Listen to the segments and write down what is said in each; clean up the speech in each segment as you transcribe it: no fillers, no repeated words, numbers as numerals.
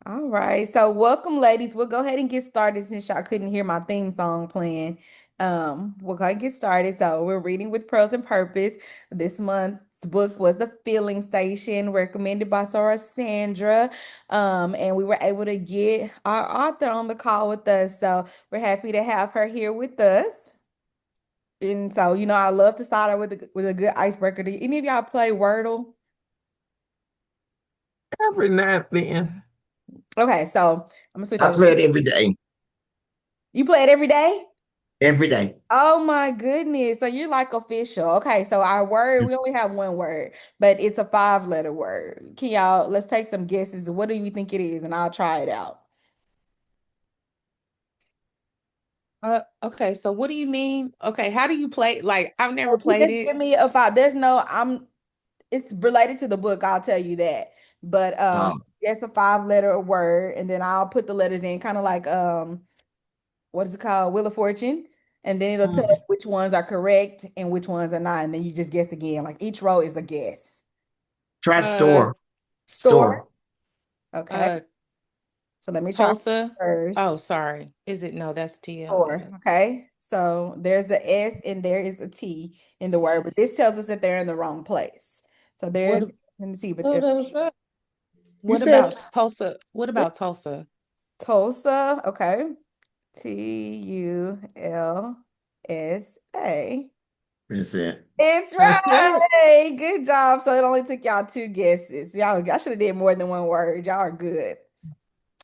All right. So welcome, ladies. We'll go ahead and get started since y'all couldn't hear my theme song playing. We'll go ahead and get started. So we're reading with Prose and Purpose. This month's book was The Filling Station, recommended by Sarah Sandra. And we were able to get our author on the call with us. So we're happy to have her here with us. And so, I love to start out with a good icebreaker. Do any of y'all play Wordle? Every now and then. Okay, so I'm gonna switch I over. play it every day. You play it every day? Every day. Oh my goodness. So you're like official. Okay, so our word, we only have one word, but it's a five-letter word. Let's take some guesses. What do you think it is? And I'll try it out. Okay, so what do you mean? Okay, how do you play? Like, I've never Oh, you played just it. give me a five. It's related to the book, I'll tell you that. But Um, it's a five-letter word, and then I'll put the letters in, kind of like what is it called? Wheel of Fortune. And then it'll tell us mm, which ones are correct and which ones are not. And then you just guess again. Like each row is a guess. try Uh, store. Store. Store. Okay. uh, So let me try Tulsa. first. Oh, sorry. Is it? No, that's Store. TLS. Okay. So there's a S and there is a T in the word, but this tells us that they're in the wrong place. So they're, What, let me see, but what they're else that? You What said about Tulsa? What about Tulsa? Tulsa. Okay. Tulsa. that's it. It's That's it. right. Good job. So it only took y'all two guesses. I should have did more than one word. Y'all are good.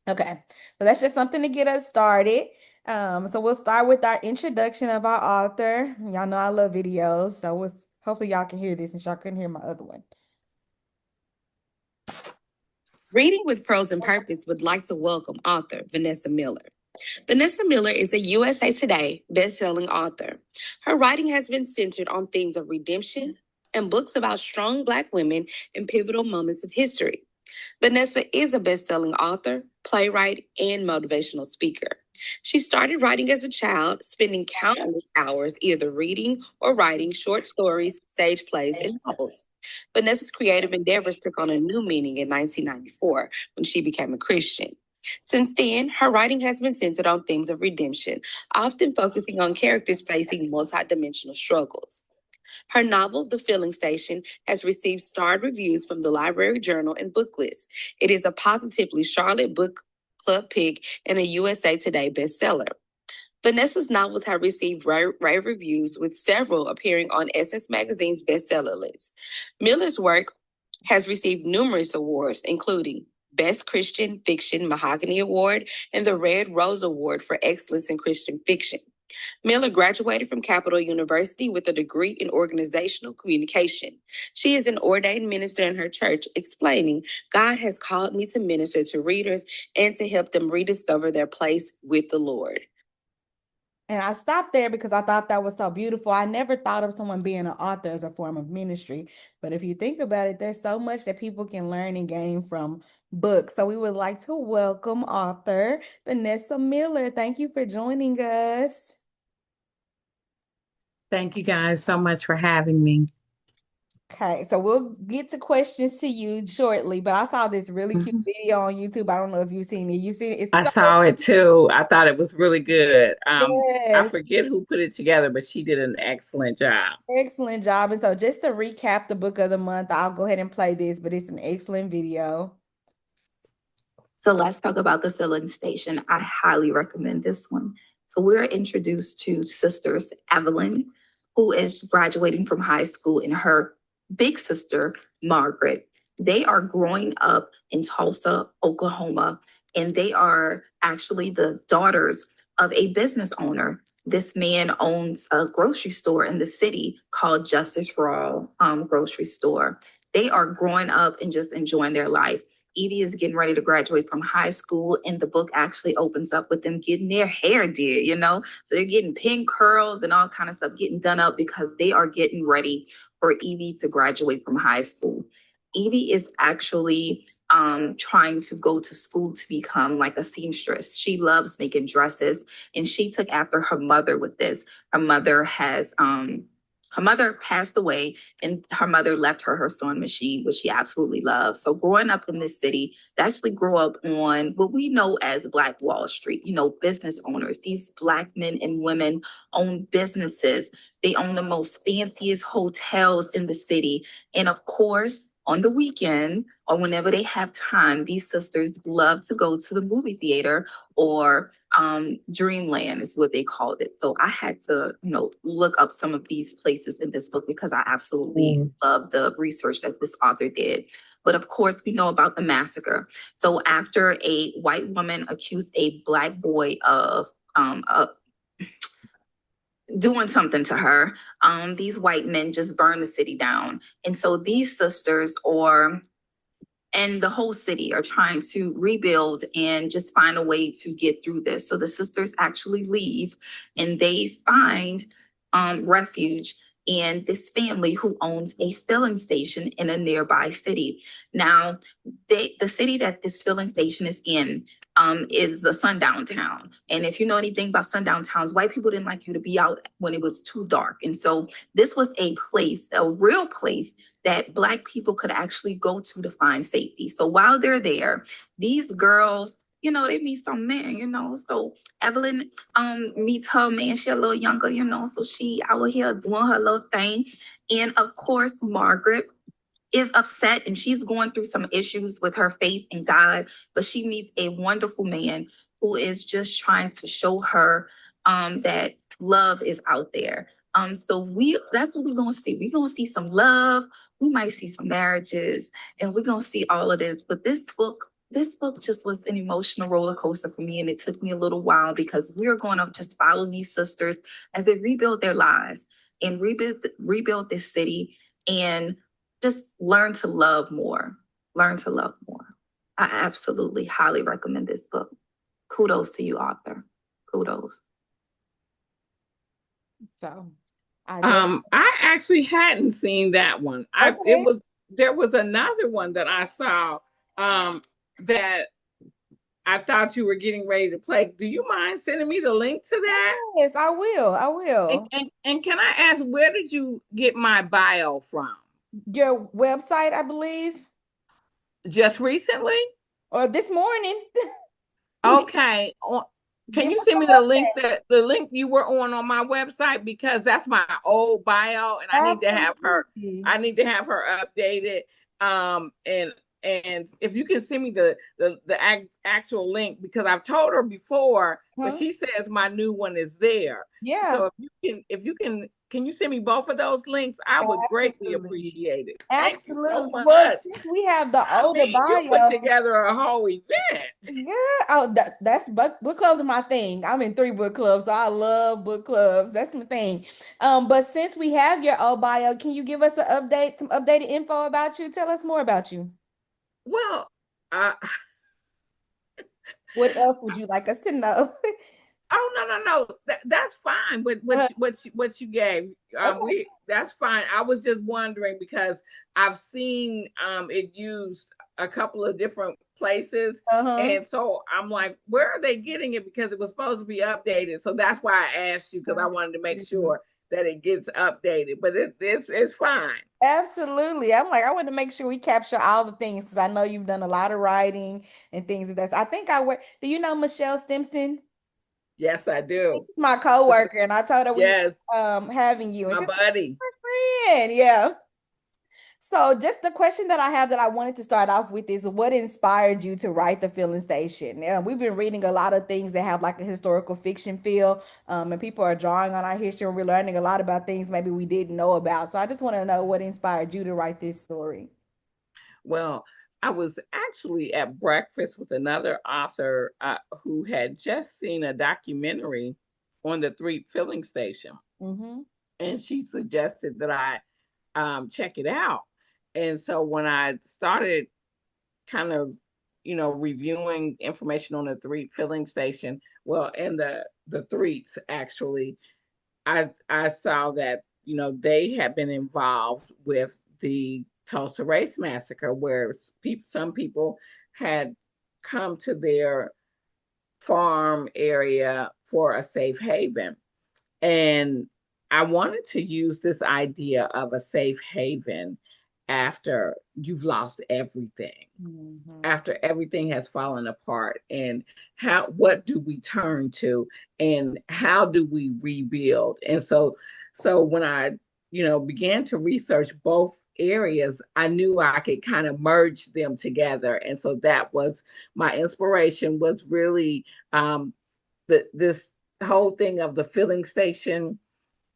Okay. So that's just something to get us started. So we'll start with our introduction of our author. Y'all know I love videos, so hopefully y'all can hear this since y'all couldn't hear my other one. Reading with Prose and Purpose would like to welcome author Vanessa Miller. Vanessa Miller is a USA Today best-selling author. Her writing has been centered on themes of redemption and books about strong Black women in pivotal moments of history. Vanessa is a best-selling author, playwright, and motivational speaker. She started writing as a child, spending countless hours either reading or writing short stories, stage plays, and novels. Vanessa's creative endeavors took on a new meaning in 1994 when she became a Christian. Since then, her writing has been centered on themes of redemption, often focusing on characters facing multidimensional struggles. Her novel, The Filling Station, has received starred reviews from the Library Journal and Booklist. It is a positively Charlotte Book Club pick and a USA Today bestseller. Vanessa's novels have received rave reviews, with several appearing on Essence Magazine's bestseller list. Miller's work has received numerous awards, including Best Christian Fiction Mahogany Award and the Red Rose Award for Excellence in Christian Fiction. Miller graduated from Capital University with a degree in organizational communication. She is an ordained minister in her church, explaining, God has called me to minister to readers and to help them rediscover their place with the Lord. And I stopped there because I thought that was so beautiful. I never thought of someone being an author as a form of ministry. But if you think about it, there's so much that people can learn and gain from books. So we would like to welcome author Vanessa Miller. Thank you for joining us. Thank you guys so much for having me. Okay, so we'll get to questions to you shortly, but I saw this really cute Mhm. video on YouTube. I don't know if you've seen it. You've seen it. It's I so saw it too. I thought it was really good. I yes. forget who put it together, but she did an excellent job. Excellent job. And so just to recap the book of the month, I'll go ahead and play this, but it's an excellent video. So let's talk about the filling station. I highly recommend this one. So we're introduced to sisters Evelyn, who is graduating from high school, and her big sister, Margaret. They are growing up in Tulsa, Oklahoma, and they are actually the daughters of a business owner. This man owns a grocery store in the city called Justice for All Grocery Store. They are growing up and just enjoying their life. Evie is getting ready to graduate from high school, and the book actually opens up with them getting their hair did, So they're getting pink curls and all kind of stuff getting done up because they are getting ready for Evie to graduate from high school. Evie is actually trying to go to school to become like a seamstress. She loves making dresses, and she took after her mother with this. Her mother has Her mother passed away, and her mother left her sewing machine, which she absolutely loved. So growing up in this city, they actually grew up on what we know as Black Wall Street, business owners. These Black men and women own businesses. They own the most fanciest hotels in the city. And of course, on the weekend or whenever they have time, these sisters love to go to the movie theater, or Dreamland is what they called it. So I had to, look up some of these places in this book because I absolutely love the research that this author did. But of course, we know about the massacre. So after a white woman accused a Black boy of doing something to her, these white men just burned the city down. And so these sisters and the whole city are trying to rebuild and just find a way to get through this. So the sisters actually leave, and they find refuge in this family who owns a filling station in a nearby city. Now, the city that this filling station is in is a sundown town. And if you know anything about sundown towns, white people didn't like you to be out when it was too dark. And so this was a place, a real place that Black people could actually go to find safety. So while they're there, these girls, they meet some men, So Evelyn meets her man. She a little younger, so she out here doing her little thing. And of course, Margaret is upset, and she's going through some issues with her faith in God, but she meets a wonderful man who is just trying to show her that love is out there. So that's what we're gonna see. We're gonna see some love. We might see some marriages, and we're gonna see all of this. But this book just was an emotional roller coaster for me, and it took me a little while because we're going to just follow these sisters as they rebuild their lives and rebuild this city, and just learn to love more. Learn to love more. I absolutely highly recommend this book. Kudos to you, author. Kudos. So I actually hadn't seen that one. There was another one that I saw that I thought you were getting ready to play. Do you mind sending me the link to that? yes, I will. And can I ask, where did you get my bio from? Your website, I believe, Just recently? or this morning. Okay. Can you send me the link you were on my website, because that's my old bio, and I need to have her updated. And if you can send me the actual link, because I've told her before, but she says my new one is there. Yeah. So if you can you send me both of those links? I would greatly appreciate it. Thank you so much. Well, since we have the older bio, you put together a whole event. Yeah. Oh, that's book clubs are my thing. I'm in 3 book clubs, so I love book clubs. That's my thing. But since we have your old bio, can you give us some updated info about you? Tell us more about you. Well, what else would you like us to know? Oh, no. That's fine. What you gave, Okay. that's fine. I was just wondering because I've seen it used a couple of different places, and so I'm like, where are they getting it? Because it was supposed to be updated. So that's why I asked you, because I wanted to make sure that it gets updated. But it's fine. Absolutely. I'm like, I want to make sure we capture all the things, because I know you've done a lot of writing and things of that. I think do you know Michelle Stimson? Yes, I do. She's my coworker, and I told her we having you. My and buddy. My friend, yeah. So just the question that I have that I wanted to start off with is, what inspired you to write The Filling Station? We've been reading a lot of things that have like a historical fiction feel, and people are drawing on our history, and we're learning a lot about things maybe we didn't know about. So I just want to know what inspired you to write this story. Well, I was actually at breakfast with another author who had just seen a documentary on the Threep filling station. And she suggested that I check it out. And so when I started kind of, reviewing information on the Threep filling station, well, and the Threeps actually, I saw that, they had been involved with the Tulsa Race Massacre, where some people had come to their farm area for a safe haven. And I wanted to use this idea of a safe haven after you've lost everything, after everything has fallen apart, and what do we turn to, and how do we rebuild? And so when I began to research both areas, I knew I could kind of merge them together. And so that was my inspiration, was really this whole thing of the filling station.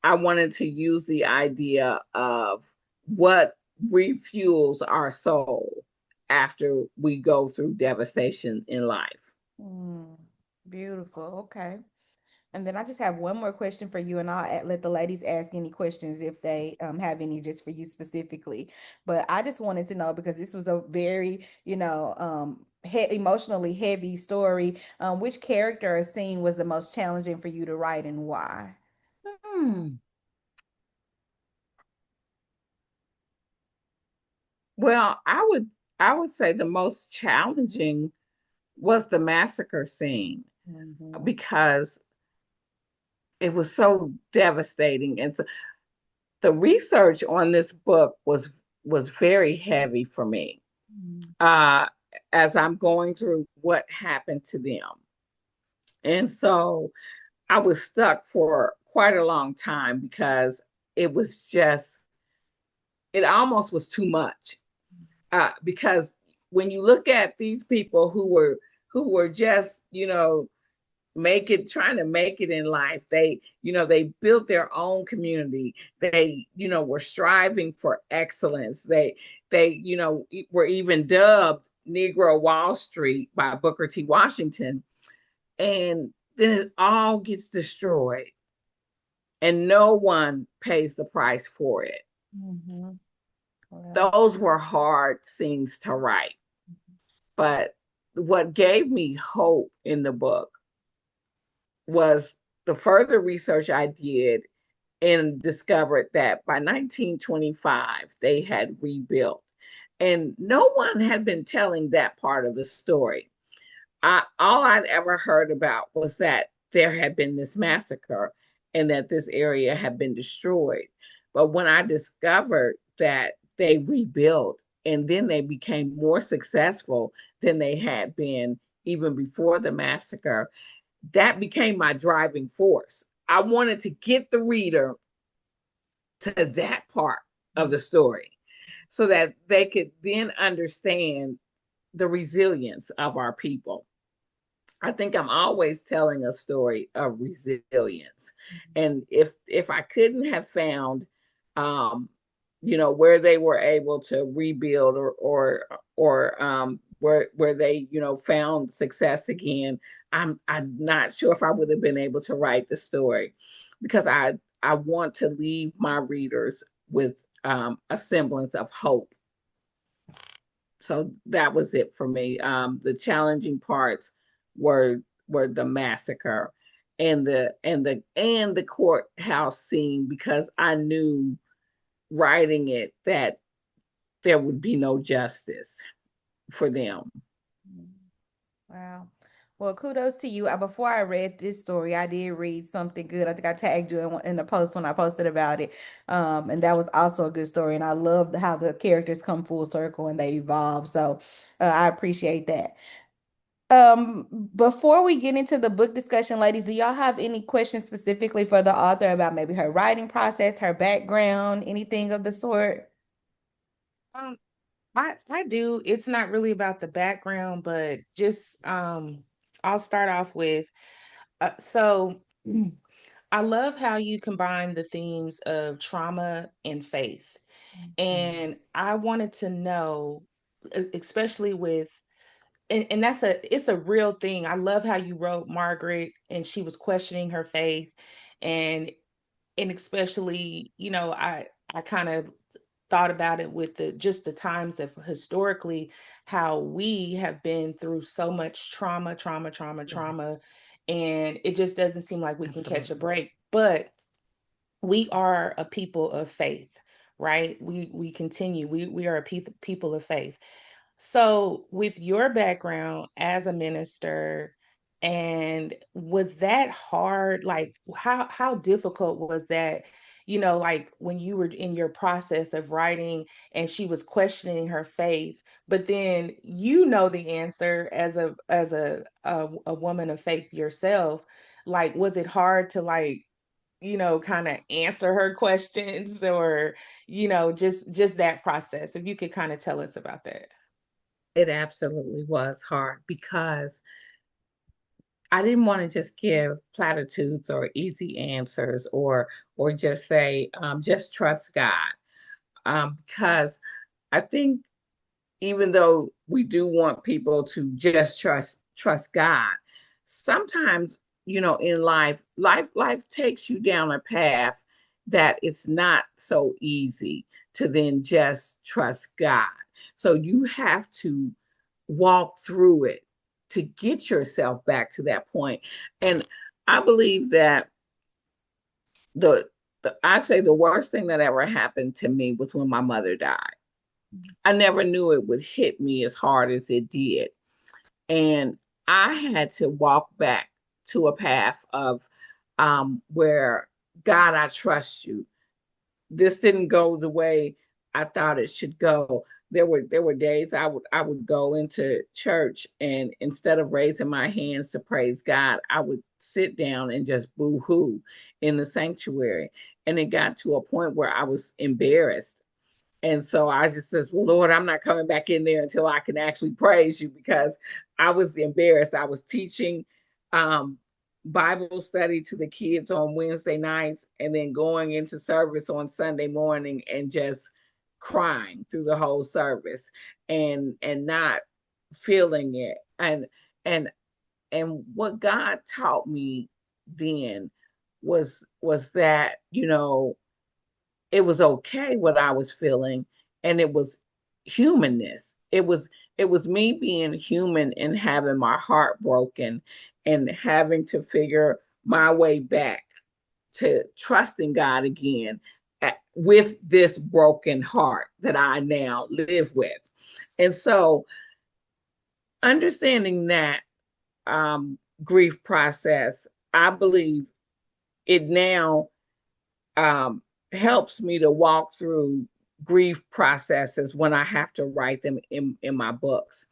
I wanted to use the idea of what refuels our soul after we go through devastation in life. Beautiful. Okay. And then I just have one more question for you, and I'll let the ladies ask any questions if they have any just for you specifically. But I just wanted to know, because this was a very, emotionally heavy story. Which character or scene was the most challenging for you to write, and why? Hmm. Well, I would say the most challenging was the massacre scene, because it was so devastating. And so the research on this book was very heavy for me, uh, as I'm going through what happened to them. And so I was stuck for quite a long time, because it was just, it almost was too much. Because when you look at these people who were just, trying to make it in life, they built their own community. They, were striving for excellence. They were even dubbed Negro Wall Street by Booker T. Washington. And then it all gets destroyed, and no one pays the price for it. Those were hard scenes to write. But what gave me hope in the book was the further research I did, and discovered that by 1925, they had rebuilt. And no one had been telling that part of the story. All I'd ever heard about was that there had been this massacre and that this area had been destroyed. But when I discovered that they rebuilt, and then they became more successful than they had been even before the massacre, that became my driving force. I wanted to get the reader to that part of the story so that they could then understand the resilience of our people. I think I'm always telling a story of resilience. And if I couldn't have found where they were able to rebuild, or where they, found success again, I'm not sure if I would have been able to write the story, because I want to leave my readers with a semblance of hope. So that was it for me. The challenging parts were the massacre, and the courthouse scene, because I knew, writing it, that there would be no justice for them. Wow. Well, kudos to you. Before I read this story, I did read something good. I think I tagged you in the post when I posted about it. And that was also a good story. And I love how the characters come full circle and they evolve. So I appreciate that. Before we get into the book discussion, ladies, do y'all have any questions specifically for the author about maybe her writing process, her background, anything of the sort? Um, I do. It's not really about the background, but just I'll start off with so I love how you combine the themes of trauma and faith. And I wanted to know, especially with, and it's a real thing. I love how you wrote Margaret and she was questioning her faith, and especially, I kind of thought about it with the times of historically how we have been through so much trauma, and it just doesn't seem like we can catch a break. But we are a people of faith, right? We continue. We are a people of faith. So, with your background as a minister, and was that hard? Like, how difficult was that like when you were in your process of writing and she was questioning her faith, but then the answer as a woman of faith yourself. Like, was it hard to like, kind of answer her questions, or just that process? If you could kind of tell us about that. It absolutely was hard because I didn't want to just give platitudes or easy answers, or just say just trust God, because I think even though we do want people to just trust God, sometimes, in life takes you down a path that it's not so easy to then just trust God. So you have to walk through it to get yourself back to that point. And I believe that the, I say the worst thing that ever happened to me was when my mother died. I never knew it would hit me as hard as it did. And I had to walk back to a path of where, God, I trust you. This didn't go the way I thought it should go. There were days I would go into church, and instead of raising my hands to praise God, I would sit down and just boo-hoo in the sanctuary. And it got to a point where I was embarrassed. And so I just says, well, Lord, I'm not coming back in there until I can actually praise you, because I was embarrassed. I was teaching um, Bible study to the kids on Wednesday nights, and then going into service on Sunday morning and just crying through the whole service, and not feeling it. And and what God taught me then was that, it was okay what I was feeling, and it was humanness. It was me being human and having my heart broken and having to figure my way back to trusting God again, with this broken heart that I now live with. And so understanding that grief process, I believe it now um, helps me to walk through grief processes when I have to write them in my books.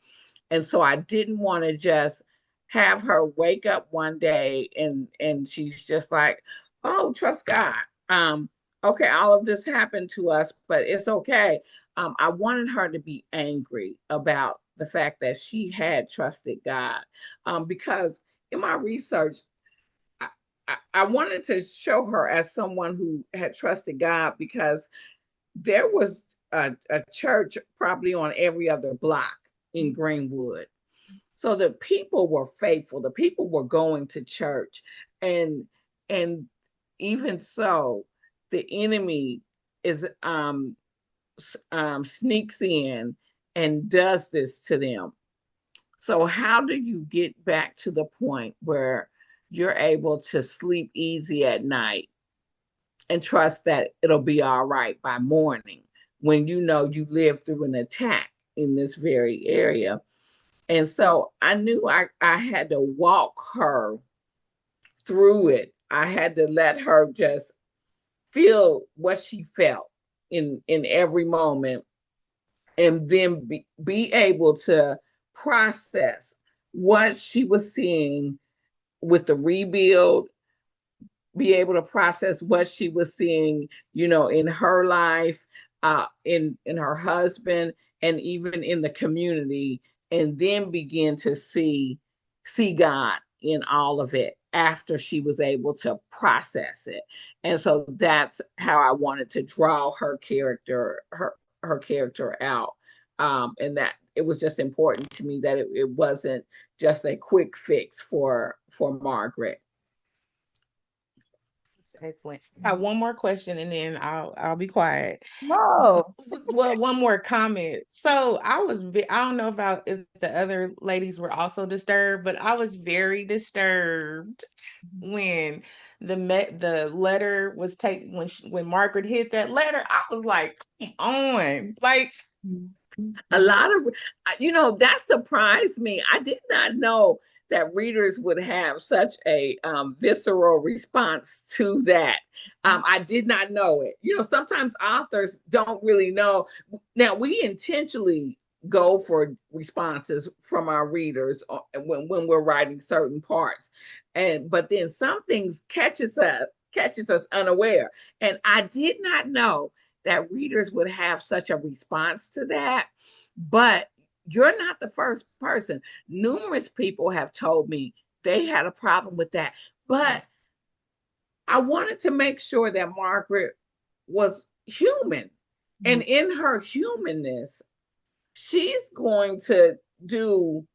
And so I didn't want to just have her wake up one day and she's just like, oh, trust God. Um, okay, all of this happened to us, but it's okay. I wanted her to be angry about the fact that she had trusted God, because in my research, I wanted to show her as someone who had trusted God, because there was a church probably on every other block in Greenwood. So the people were faithful. The people were going to church. And even so, the enemy is sneaks in and does this to them. So how do you get back to the point where you're able to sleep easy at night and trust that it'll be all right by morning, when you know you lived through an attack in this very area? And so I knew I had to walk her through it. I had to let her just feel what she felt in every moment, and then be able to process what she was seeing with the rebuild, be able to process what she was seeing, in her life, in her husband, and even in the community, and then begin to see God in all of it after she was able to process it. And so that's how I wanted to draw her character out. And that it was just important to me that it wasn't just a quick fix for Margaret. Excellent. I have one more question and then I'll be quiet. No. Well, one more comment. So I don't know if the other ladies were also disturbed, but I was very disturbed when the letter was taken, when Margaret hit that letter. I was like, come on, like, A lot of, that surprised me. I did not know that readers would have such a visceral response to that. I did not know it. Sometimes authors don't really know. Now, we intentionally go for responses from our readers when we're writing certain parts, but then some things catches us unaware. And I did not know that readers would have such a response to that. But you're not the first person. Numerous people have told me they had a problem with that. But I wanted to make sure that Margaret was human. And in her humanness, she's going to do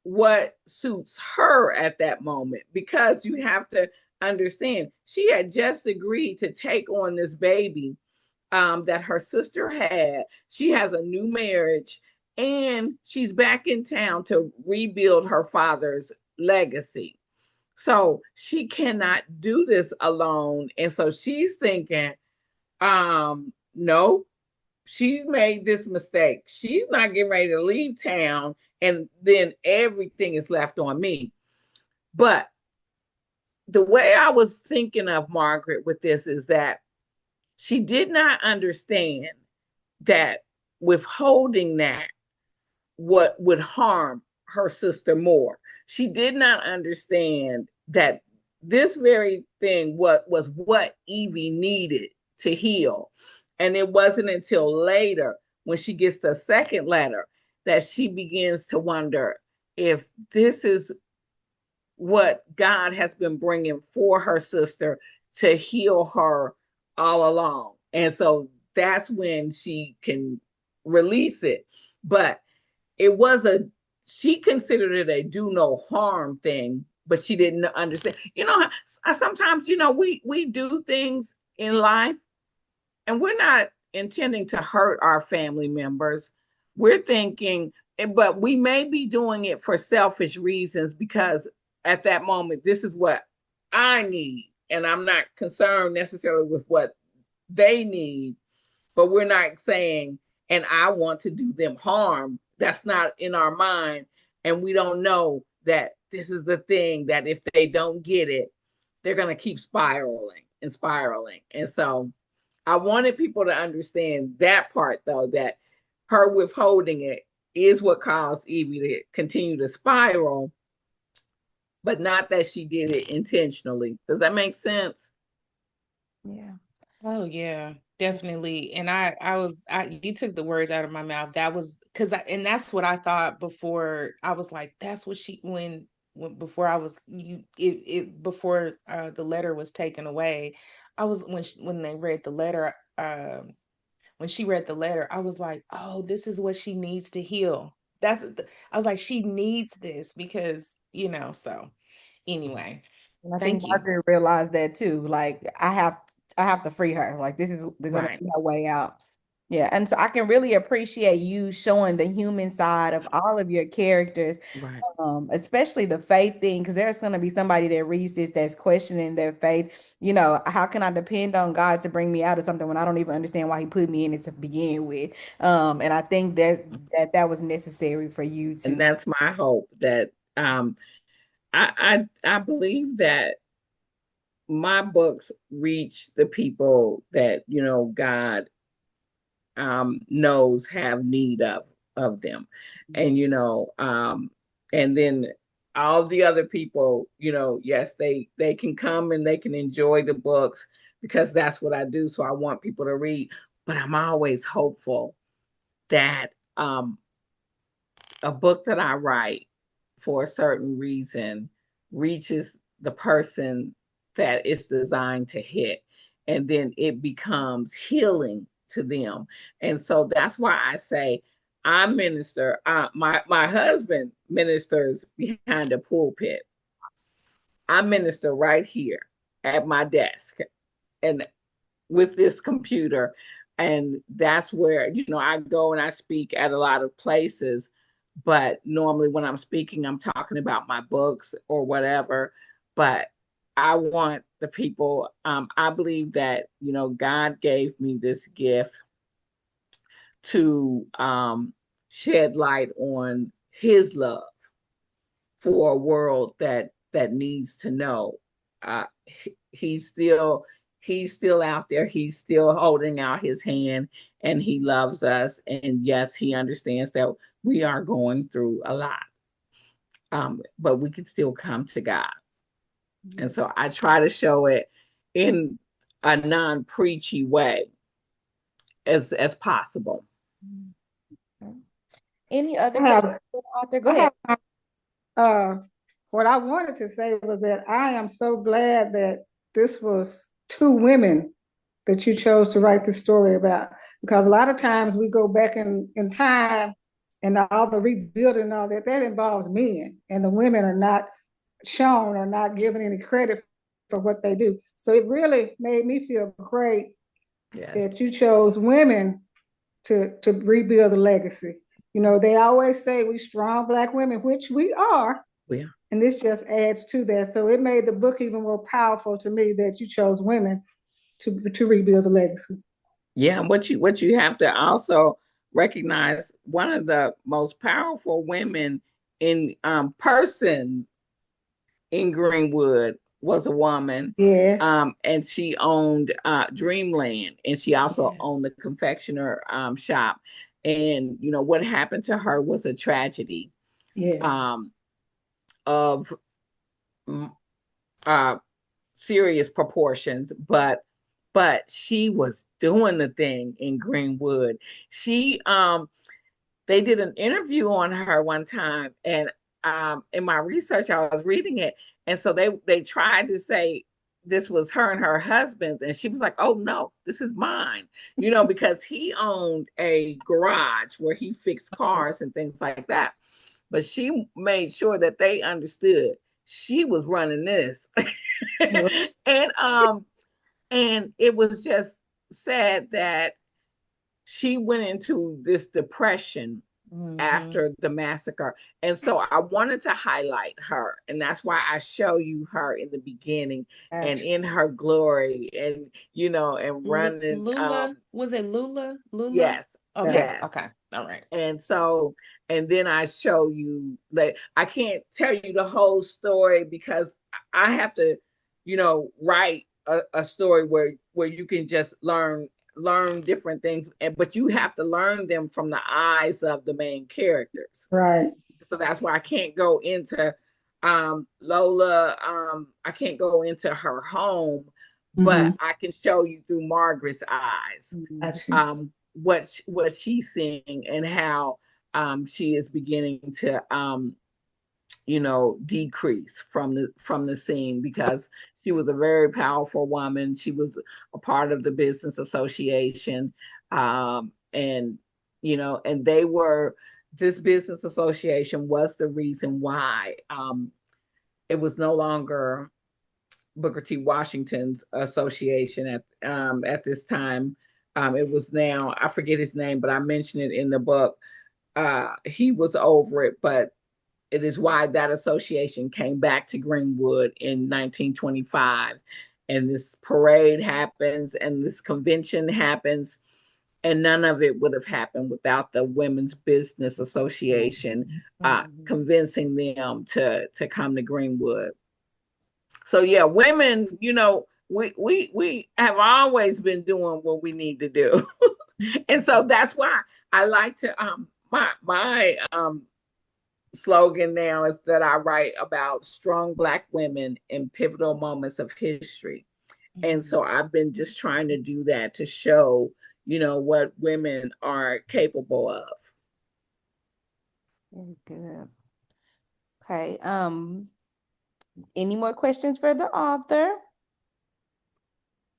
what suits her at that moment, because you have to understand she had just agreed to take on this baby that her sister had. She has a new marriage, and she's back in town to rebuild her father's legacy. So she cannot do this alone. And so she's thinking, no, she made this mistake. She's not getting ready to leave town, and then everything is left on me. But the way I was thinking of Margaret with this is that she did not understand that withholding that what would harm her sister more. She did not understand that this very thing was what Evie needed to heal. And it wasn't until later, when she gets the second letter, that she begins to wonder if this is what God has been bringing for her sister to heal her all along. And so that's when she can release it. But she considered it a do no harm thing, but she didn't understand. Sometimes, we do things in life and we're not intending to hurt our family members. We're thinking, but we may be doing it for selfish reasons, because at that moment, this is what I need. And I'm not concerned necessarily with what they need, but we're not saying, and I want to do them harm. That's not in our mind. And we don't know that this is the thing, that if they don't get it, they're going to keep spiraling and spiraling. And so I wanted people to understand that part, though, that her withholding it is what caused Evie to continue to spiral, but not that she did it intentionally. Does that make sense? Yeah. Oh yeah, definitely. And you took the words out of my mouth. That was and that's what I thought before. I was like, that's what when before I was before the letter was taken away. I was when they read the letter, when she read the letter, I was like, oh, this is what she needs to heal. I was like, she needs this because, so anyway, And I think thank you. Margaret realized that too. Like I have to free her. Like this is they're gonna Right. be her way out. Yeah. And so I can really appreciate you showing the human side of all of your characters, Right. especially the faith thing, because there's gonna be somebody that reads this that's questioning their faith. How can I depend on God to bring me out of something when I don't even understand why he put me in it to begin with? And I think that was necessary for you And to. that's my hope, that I believe that my books reach the people that God knows have need of them. And and then all the other people, yes, they can come and they can enjoy the books, because that's what I do. So I want people to read, but I'm always hopeful that a book that I write for a certain reason reaches the person that it's designed to hit, and then it becomes healing to them. And so that's why I say I minister. My husband ministers behind the pulpit. I minister right here at my desk and with this computer. And that's where, I go and I speak at a lot of places. But normally when I'm speaking, I'm talking about my books or whatever. But I want the people, I believe that, God gave me this gift to shed light on his love for a world that needs to know. He's still out there. He's still holding out his hand, and he loves us. And yes, he understands that we are going through a lot, but we can still come to God. And so I try to show it in a non-preachy way as possible. Any other questions, Author? Go ahead. What I wanted to say was that I am so glad that this was two women that you chose to write the story about, because a lot of times we go back in time and all the rebuilding and all that involves men, and the women are not shown or not given any credit for what they do. So it really made me feel great that you chose women to rebuild the legacy. You know, they always say we strong Black women, which we are. Yeah. And this just adds to that. So it made the book even more powerful to me that you chose women to rebuild the legacy. Yeah, what you have to also recognize, one of the most powerful women in person in Greenwood was a woman. Yes. And she owned Dreamland, and she also owned the confectioner shop. And you know what happened to her was a tragedy. Yes. Of serious proportions, but she was doing the thing in Greenwood. She they did an interview on her one time, and in my research I was reading it, and so they tried to say this was her and her husband's, and she was like, oh no, this is mine, you know, because he owned a garage where he fixed cars and things like that. But she made sure that they understood she was running this. And it was just sad that she went into this depression after the massacre. And so I wanted to highlight her, and that's why I show you her in the beginning and in her glory, and you know, and running. Lula, was it Lula? Yes. Okay. Yes. Okay. All right. And so, and then I show you, like, I can't tell you the whole story because I have to, you know, write a story where you can just learn different things, but you have to learn them from the eyes of the main characters. Right. So that's why I can't go into Lola. I can't go into her home, but I can show you through Margaret's eyes. What she's seeing and how she is beginning to you know, decrease from the scene, because she was a very powerful woman. She was a part of the business association, and you know, and this business association was the reason why it was no longer Booker T. Washington's association at this time. It was now, I forget his name, but I mentioned it in the book. He was over it, but it is why that association came back to Greenwood in 1925. And this parade happens and this convention happens. And none of it would have happened without the Women's Business Association convincing them to come to Greenwood. So yeah, women, you know, we have always been doing what we need to do. And so that's why I like to my slogan now is that I write about strong Black women in pivotal moments of history. And so I've been just trying to do that to show, you know, what women are capable of. Very good. Okay. Any more questions for the author?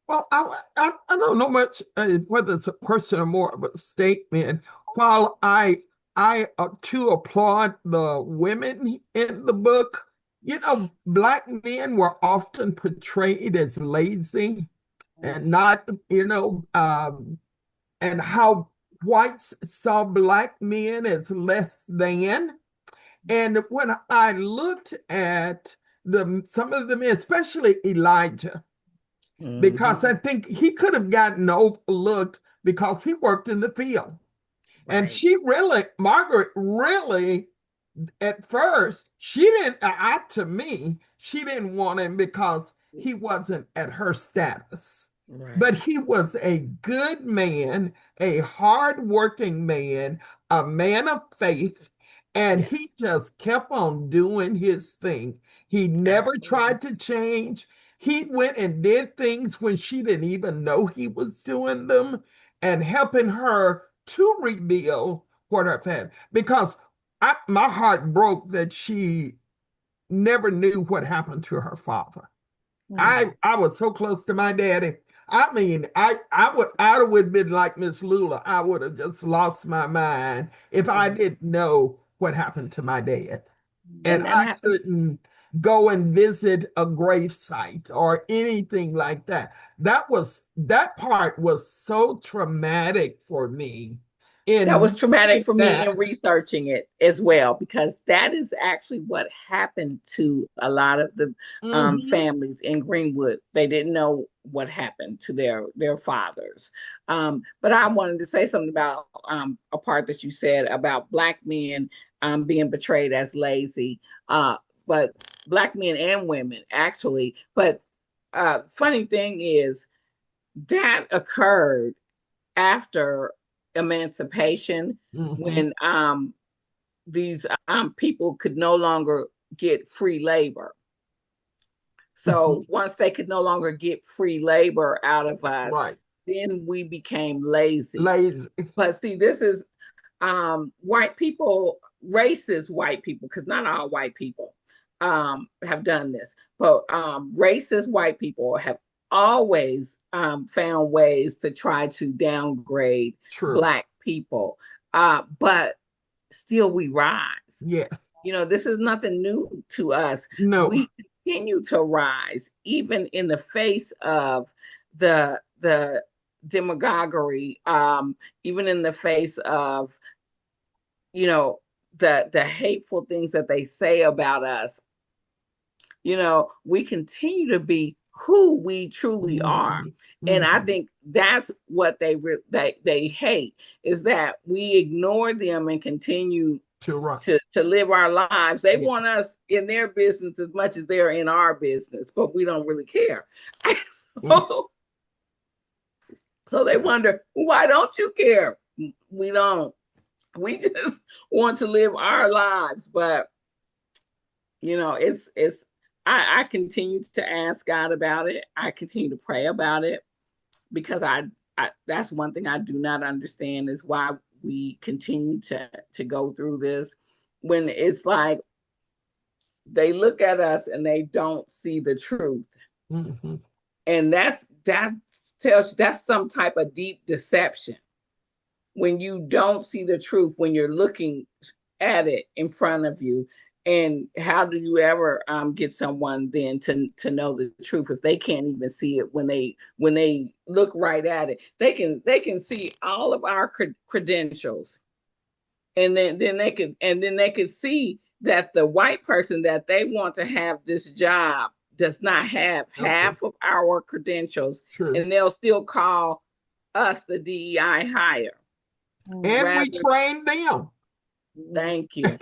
Well, I don't know much whether it's a question or more of a statement. While I too applaud the women in the book, you know, Black men were often portrayed as lazy and not, you know, and how whites saw Black men as less than. And when I looked at some of them, especially Elijah, because I think he could have gotten overlooked because he worked in the field. And Margaret really, at first, she didn't, to me, she didn't want him because he wasn't at her status. Right. But he was a good man, a hardworking man, a man of faith, and he just kept on doing his thing. He never tried to change. He went and did things when she didn't even know he was doing them and helping her to reveal what her family, because my heart broke that she never knew what happened to her father. I was so close to my daddy. I mean, I would have been like Miss Lula. I would have just lost my mind if I didn't know what happened to my dad. And that I happens. couldn't go and visit a grave site or anything like that. That part was so traumatic for me. That was In traumatic for me that, in researching it as well, because that is actually what happened to a lot of the families in Greenwood. They didn't know what happened to their fathers. But I wanted to say something about a part that you said about Black men being portrayed as lazy, but Black men and women actually. But funny thing is that occurred after emancipation, when these people could no longer get free labor. So once they could no longer get free labor out of us, right, then we became lazy. lazy. But see, this is white people, racist white people, because not all white people have done this, but racist white people have always found ways to try to downgrade True. Black people. But still we rise. Yeah. You know, this is nothing new to us. No. We continue to rise, even in the face of the demagoguery, even in the face of, you know, the hateful things that they say about us. You know, we continue to be who we truly are. And I think that's what they hate, is that we ignore them and continue to live our lives. They want us in their business as much as they're in our business, but we don't really care. So they wonder, why don't you care? We don't. We just want to live our lives. But you know, I continue to ask God about it. I continue to pray about it, because I that's one thing I do not understand, is why we continue to go through this, when it's like they look at us and they don't see the truth. And that tells you that's some type of deep deception, when you don't see the truth, when you're looking at it in front of you. And how do you ever get someone then to know the truth if they can't even see it when they look right at it? They can see all of our credentials, and then they could see that the white person that they want to have this job does not have half of our credentials. True. And they'll still call us the DEI hire. And we train them. Thank you.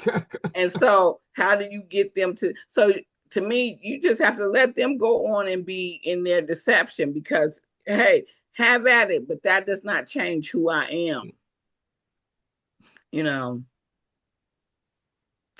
And so how do you get them to? So to me, you just have to let them go on and be in their deception, because, hey, have at it, but that does not change who I am. You know,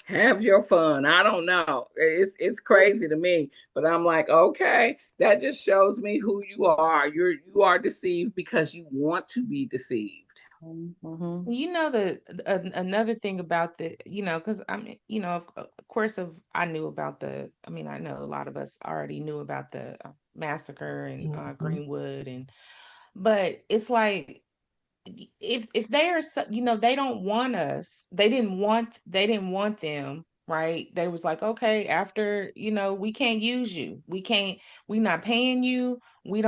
have your fun. I don't know. It's crazy to me, but I'm like, okay, that just shows me who you are. You are deceived because you want to be deceived. You know, another thing about the, you know, because I'm, you know, of course, I knew about I know a lot of us already knew about the massacre in Greenwood, but it's like, if they are, you know, they don't want us, they didn't want them, right? They was like, okay, after, you know, we can't use you, we not paying you, we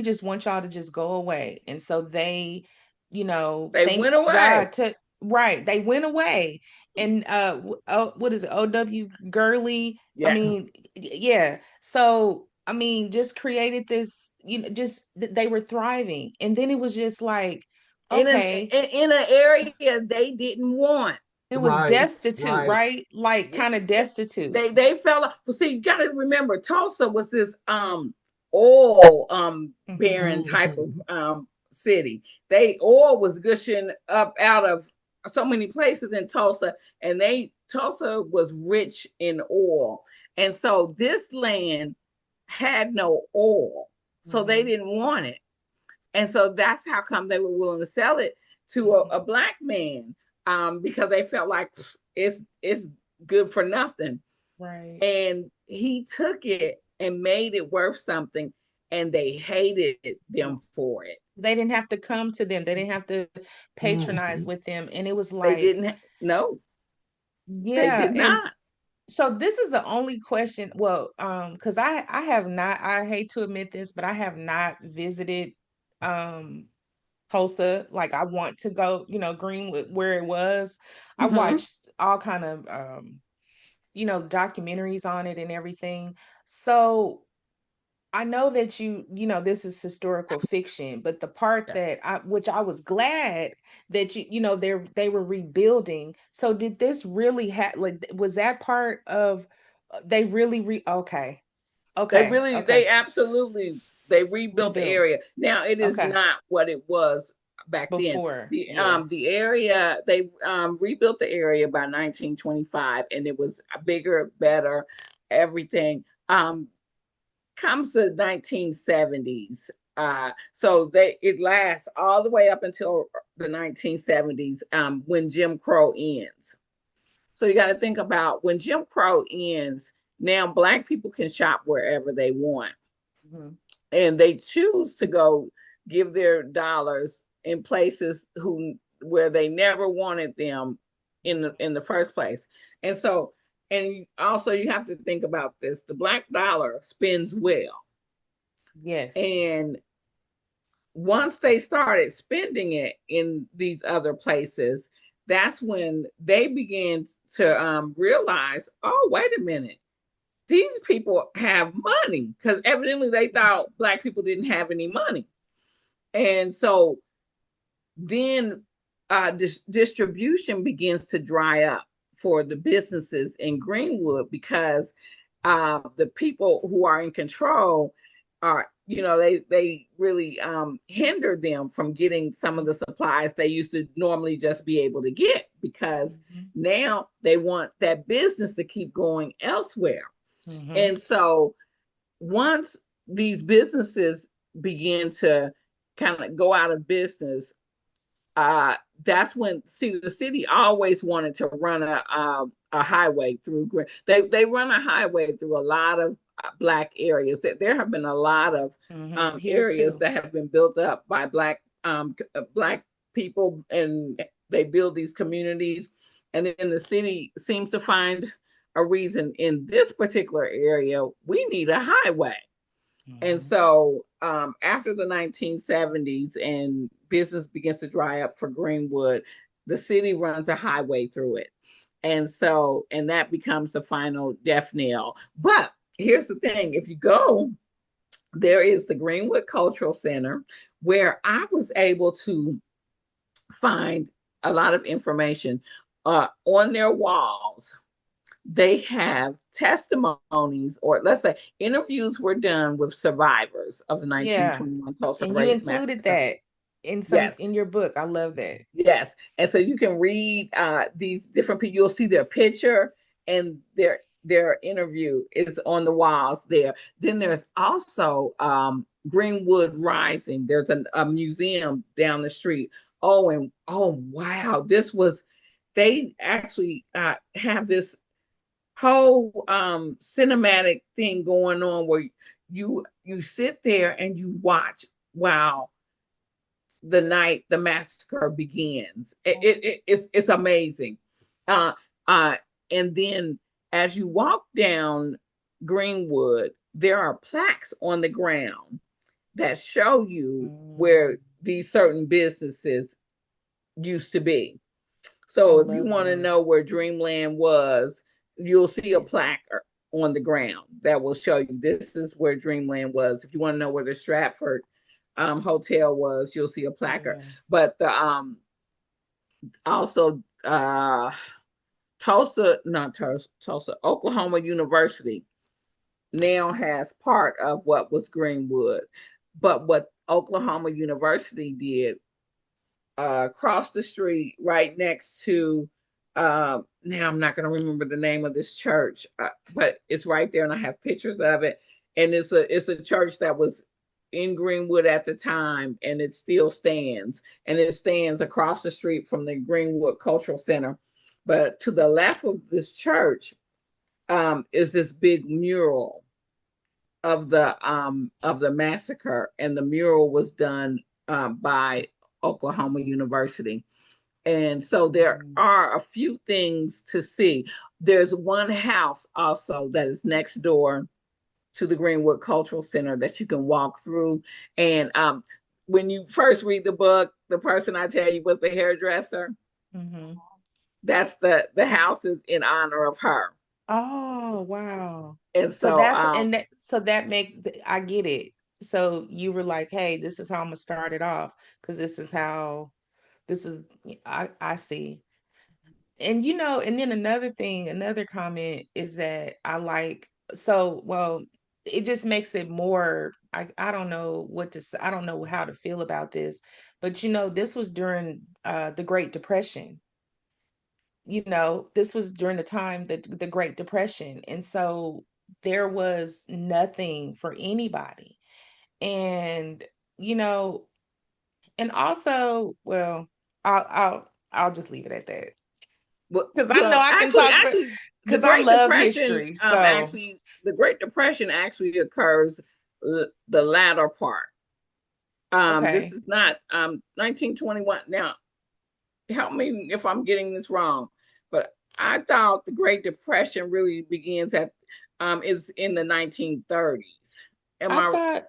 just want y'all to just go away. And so they, you know, they thank went away. God right, they went away. And what is it, OW Gurley? Yeah. I mean, yeah. So I mean, just created this, you know, just they were thriving. And then it was just like, Okay. In an area they didn't want. It was destitute, right? Like kind of destitute. They fell off. Well, see, you got to remember, Tulsa was this oil barren type of city. Oil was gushing up out of so many places in Tulsa, and Tulsa was rich in oil, and so this land had no oil, so they didn't want it, and so that's how come they were willing to sell it to a black man, because they felt like it's good for nothing. Right. And he took it and made it worth something, and they hated them for it. They didn't have to come to them. They didn't have to patronize with them. And it was like, they didn't. No. Yeah. They did not. So this is the only question. Well, because I have not, I hate to admit this, but I have not visited Tulsa. Like I want to go, Greenwood, where it was. I watched all kind of documentaries on it and everything. So I know that this is historical fiction, but the part which I was glad that they were rebuilding. So did this really was that part of they really okay. They absolutely rebuilt the area. Now it is not what it was back before. Then. The area they rebuilt the area by 1925, and it was bigger, better, everything. Comes to 1970s. So it lasts all the way up until the 1970s, when Jim Crow ends. So you got to think about when Jim Crow ends. Now Black people can shop wherever they want, and they choose to go give their dollars in places where they never wanted them in the first place. And so, and also you have to think about this: the Black dollar spends well. Yes. And once they started spending it in these other places, that's when they began to realize, oh, wait a minute, these people have money, because evidently they thought Black people didn't have any money. And so then distribution begins to dry up for the businesses in Greenwood, because the people who are in control are, they really hinder them from getting some of the supplies they used to normally just be able to get, because now they want that business to keep going elsewhere. And so once these businesses begin to kind of go out of business, that's when, the city always wanted to run a highway through. They run a highway through a lot of Black areas. There have been a lot of areas that have been built up by Black people, and they build these communities, and then the city seems to find a reason in this particular area, we need a highway. And so after the 1970s and business begins to dry up for Greenwood, the city runs a highway through it. And so, and that becomes the final death knell. But here's the thing: if you go, there is the Greenwood Cultural Center, where I was able to find a lot of information on their walls. They have testimonies, or let's say interviews were done with survivors of the 1921 Tulsa and race you included massacre. that in your book. I love that. Yes. And so you can read these different people. You'll see their picture, and their interview is on the walls there. Then there's also Greenwood Rising. There's a museum down the street. Oh wow, they actually have this whole cinematic thing going on, where you sit there and you watch while the night the massacre begins. It's amazing. And then as you walk down Greenwood, there are plaques on the ground that show you where these certain businesses used to be. So if you want to know where Dreamland was, you'll see a plaque on the ground that will show you this is where Dreamland was. If you want to know where the Stratford hotel was, you'll see a placard. Yeah. But the also Tulsa, Oklahoma University now has part of what was Greenwood. But what Oklahoma University did, across the street, right next to, now I'm not going to remember the name of this church, but it's right there, and I have pictures of it. And it's a church that was in Greenwood at the time, and it still stands. And it stands across the street from the Greenwood Cultural Center. But to the left of this church is this big mural of the massacre, and the mural was done by Oklahoma University. And so there are a few things to see. There's one house also that is next door to the Greenwood Cultural Center that you can walk through. And when you first read the book, the person I tell you was the hairdresser. Mm-hmm. That's the house is in honor of her. Oh, wow. And So so that's so that makes I get it. So you were like, hey, this is how I'm gonna start it off, because this is I see. And and then another comment is that I like, so well, it just makes it more, I don't know what to say, I don't know how to feel about this, but this was during the Great Depression. This was during the time that the Great Depression. And so there was nothing for anybody. And, and also, well, I'll just leave it at that. Because I know well, I can actually, talk, actually, the because I Great love Depression, history. So actually, the Great Depression actually occurs the latter part. This okay. is not 1921. Now, help me if I'm getting this wrong, but I thought the Great Depression really begins at is in the 1930s. Am I I? thought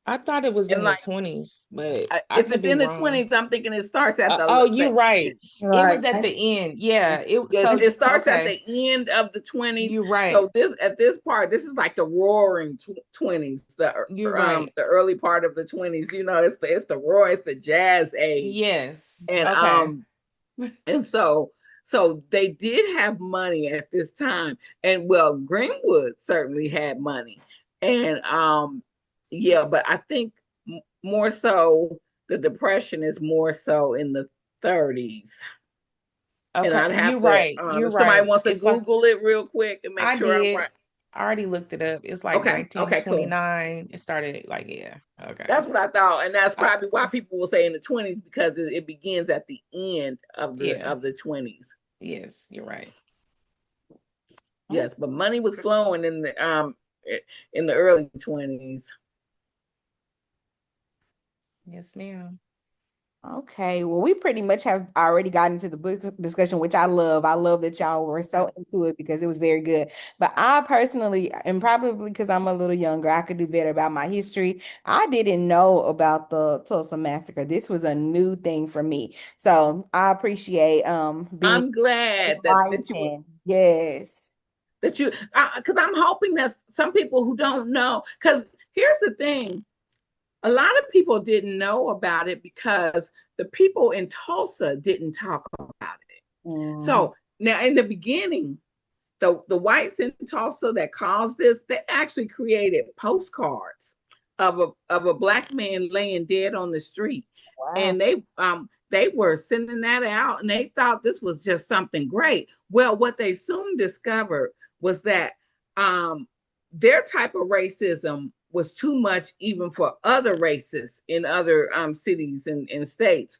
I thought it was And in the like, 20s, but I if could it's be in the wrong. 20s, I'm thinking it starts at Oh, the you're right. end. It Right. was at the end. Yeah. Yes, it starts at Okay. the end of the 20s. You're right. So this part, this is like the roaring 20s, You're right. the early part of the 20s. It's the roar, it's the jazz age. Yes. And Okay. and so they did have money at this time. And well, Greenwood certainly had money. And yeah, but I think more so the depression is more so in the 30s. And Okay. I'd have You're to, right. You're if somebody right. wants to It's like, Google it real quick and make I sure I'm did. right. I already looked it up. It's like Okay, cool. 1929. It started like, yeah. Okay. That's what I thought, and that's I, probably why people will say in the 20s, because it begins at the end of yeah. the 20s. Yes, you're right. Yes, but money was flowing in the early 20s. Yes, ma'am. Okay, well, we pretty much have already gotten into the book discussion, which I love. I love that y'all were so into it because it was very good. But I personally, and probably because I'm a little younger, I could do better about my history. I didn't know about the Tulsa Massacre. This was a new thing for me. So I appreciate being I'm glad enlightened. Yes. that you because I'm hoping that some people who don't know, because here's the thing, a lot of people didn't know about it because the people in Tulsa didn't talk about it. Mhm. So now in the beginning, the whites in Tulsa that caused this, they actually created postcards of a black man laying dead on the street. Wow. And they were sending that out, and they thought this was just something great. Well, what they soon discovered was that their type of racism was too much even for other races in other cities and states.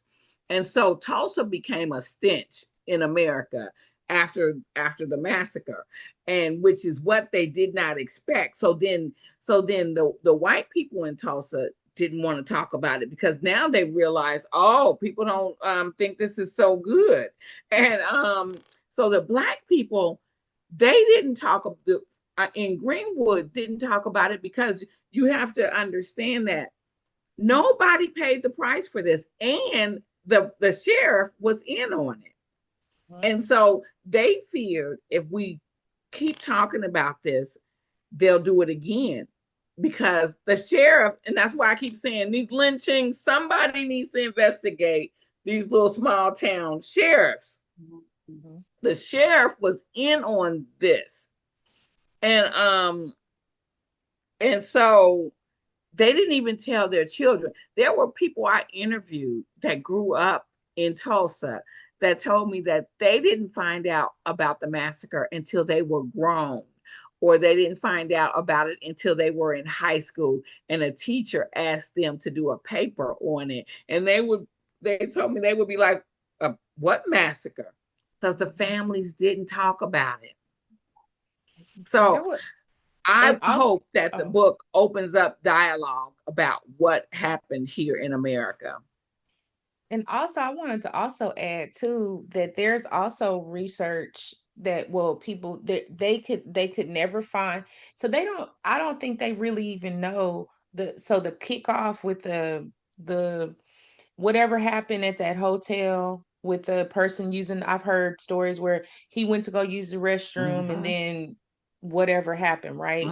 And so Tulsa became a stench in America after the massacre, and which is what they did not expect. So then the white people in Tulsa didn't want to talk about it, because now they realize, oh, people don't think this is so good. And so the black people, they didn't talk in Greenwood, didn't talk about it, because you have to understand that nobody paid the price for this, and the sheriff was in on it. And so they feared, if we keep talking about this, they'll do it again. because the sheriff, and that's why I keep saying these lynchings, somebody needs to investigate these little small town sheriffs. Mm-hmm. The sheriff was in on this. And so they didn't even tell their children. There were people I interviewed that grew up in Tulsa that told me that they didn't find out about the massacre until they were grown, or they didn't find out about it until they were in high school and a teacher asked them to do a paper on it. And they told me they would be like, what massacre? Because the families didn't talk about it. So I hope that the book opens up dialogue about what happened here in America. And also, I wanted to also add too that there's also research that, well, people that they could never find. So I don't think they really even know the kickoff with the whatever happened at that hotel with the person using, I've heard stories where he went to go use the restroom and then whatever happened, right?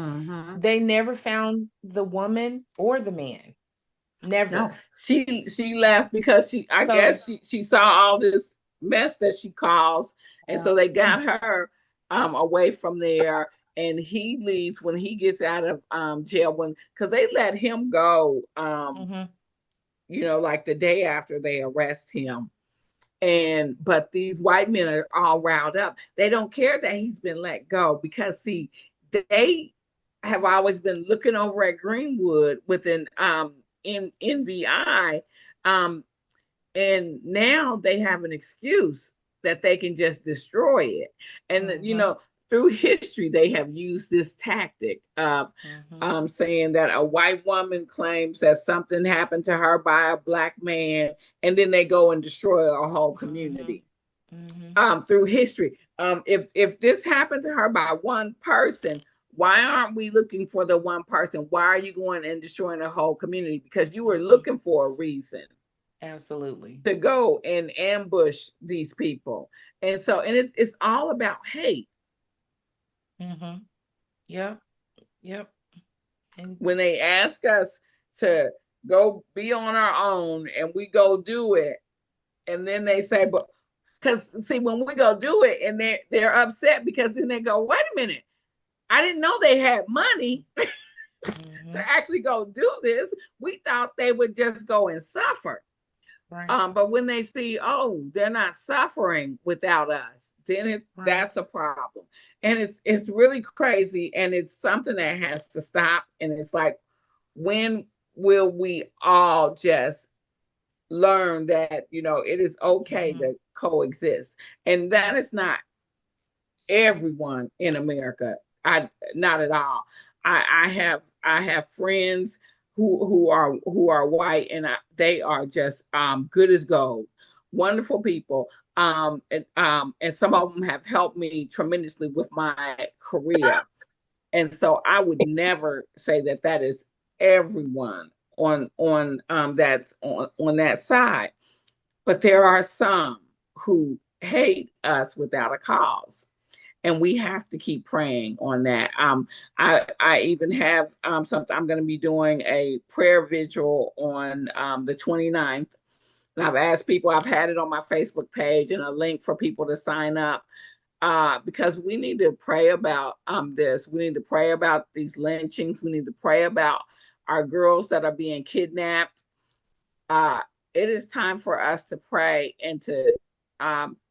They never found the woman or the man. Never. No, she left because I guess she saw all this mess that she caused, and so they got her away from there. And he leaves when he gets out of jail, because they let him go like the day after they arrest him. But these white men are all riled up. They don't care that he's been let go, because see, they have always been looking over at Greenwood with an in NVI, and now they have an excuse that they can just destroy it. And through history, they have used this tactic of saying that a white woman claims that something happened to her by a black man, and then they go and destroy a whole community. Through history, if this happened to her by one person, why aren't we looking for the one person? Why are you going and destroying a whole community? Because you were looking for a reason. Absolutely. To go and ambush these people. And it's all about hate. Yep. And when they ask us to go be on our own and we go do it, and then they say, but because see, when we go do it and they're upset, because then they go, wait a minute, I didn't know they had money to actually go do this. We thought they would just go and suffer. Right. But when they see, oh, they're not suffering without us, then that's a problem. And it's really crazy, and it's something that has to stop. And it's like, when will we all just learn that, it is okay to coexist? And that is not everyone in America. Not at all. I have friends who are white, and they are just good as gold, wonderful people. And some of them have helped me tremendously with my career. And so I would never say that is everyone on that's on that side. But there are some who hate us without a cause. And we have to keep praying on that. I even have something. I'm going to be doing a prayer vigil on the 29th. And I've asked people, I've had it on my Facebook page and a link for people to sign up, because we need to pray about this. We need to pray about these lynchings. We need to pray about our girls that are being kidnapped. It is time for us to pray and to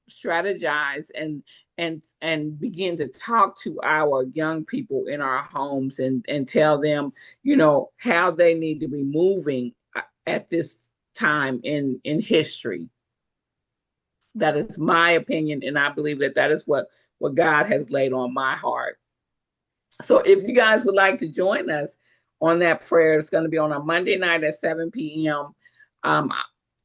strategize and begin to talk to our young people in our homes and tell them, how they need to be moving at this time in history. That is my opinion, and I believe that is what God has laid on my heart. So if you guys would like to join us on that prayer, it's going to be on a Monday night at 7 p.m.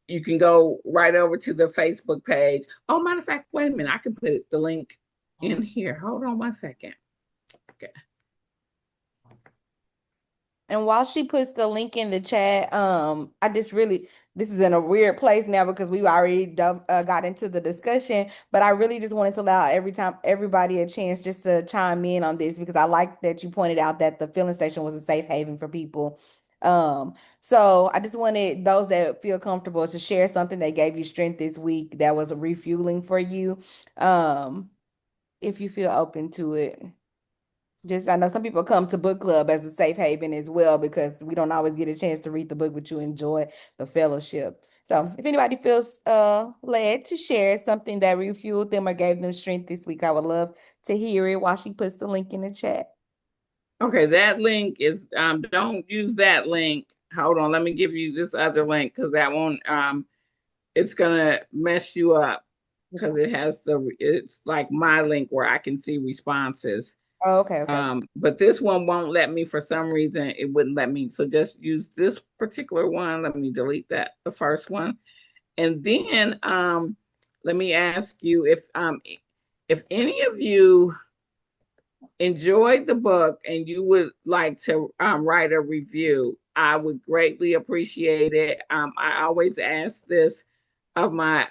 You can go right over to the Facebook page. Oh, matter of fact, wait a minute. I can put the link in here. Hold on 1 second. Okay. And while she puts the link in the chat, I just really, this is in a weird place now because we already got into the discussion, but I really just wanted to allow everybody a chance just to chime in on this because I like that you pointed out that the filling station was a safe haven for people. So I just wanted those that feel comfortable to share something that gave you strength this week that was a refueling for you. Um, if you feel open to it. Just, I know some people come to book club as a safe haven as well because we don't always get a chance to read the book, but you enjoy the fellowship. So if anybody feels led to share something that refueled them or gave them strength this week, I would love to hear it while she puts the link in the chat. Okay, that link is don't use that link. Hold on, let me give you this other link because that one it's gonna mess you up because it's like my link where I can see responses. Oh, okay. But this one won't let me for some reason. It wouldn't let me. So just use this particular one. Let me delete the first one. And then let me ask you if any of you enjoyed the book and you would like to write a review, I would greatly appreciate it. I always ask this of my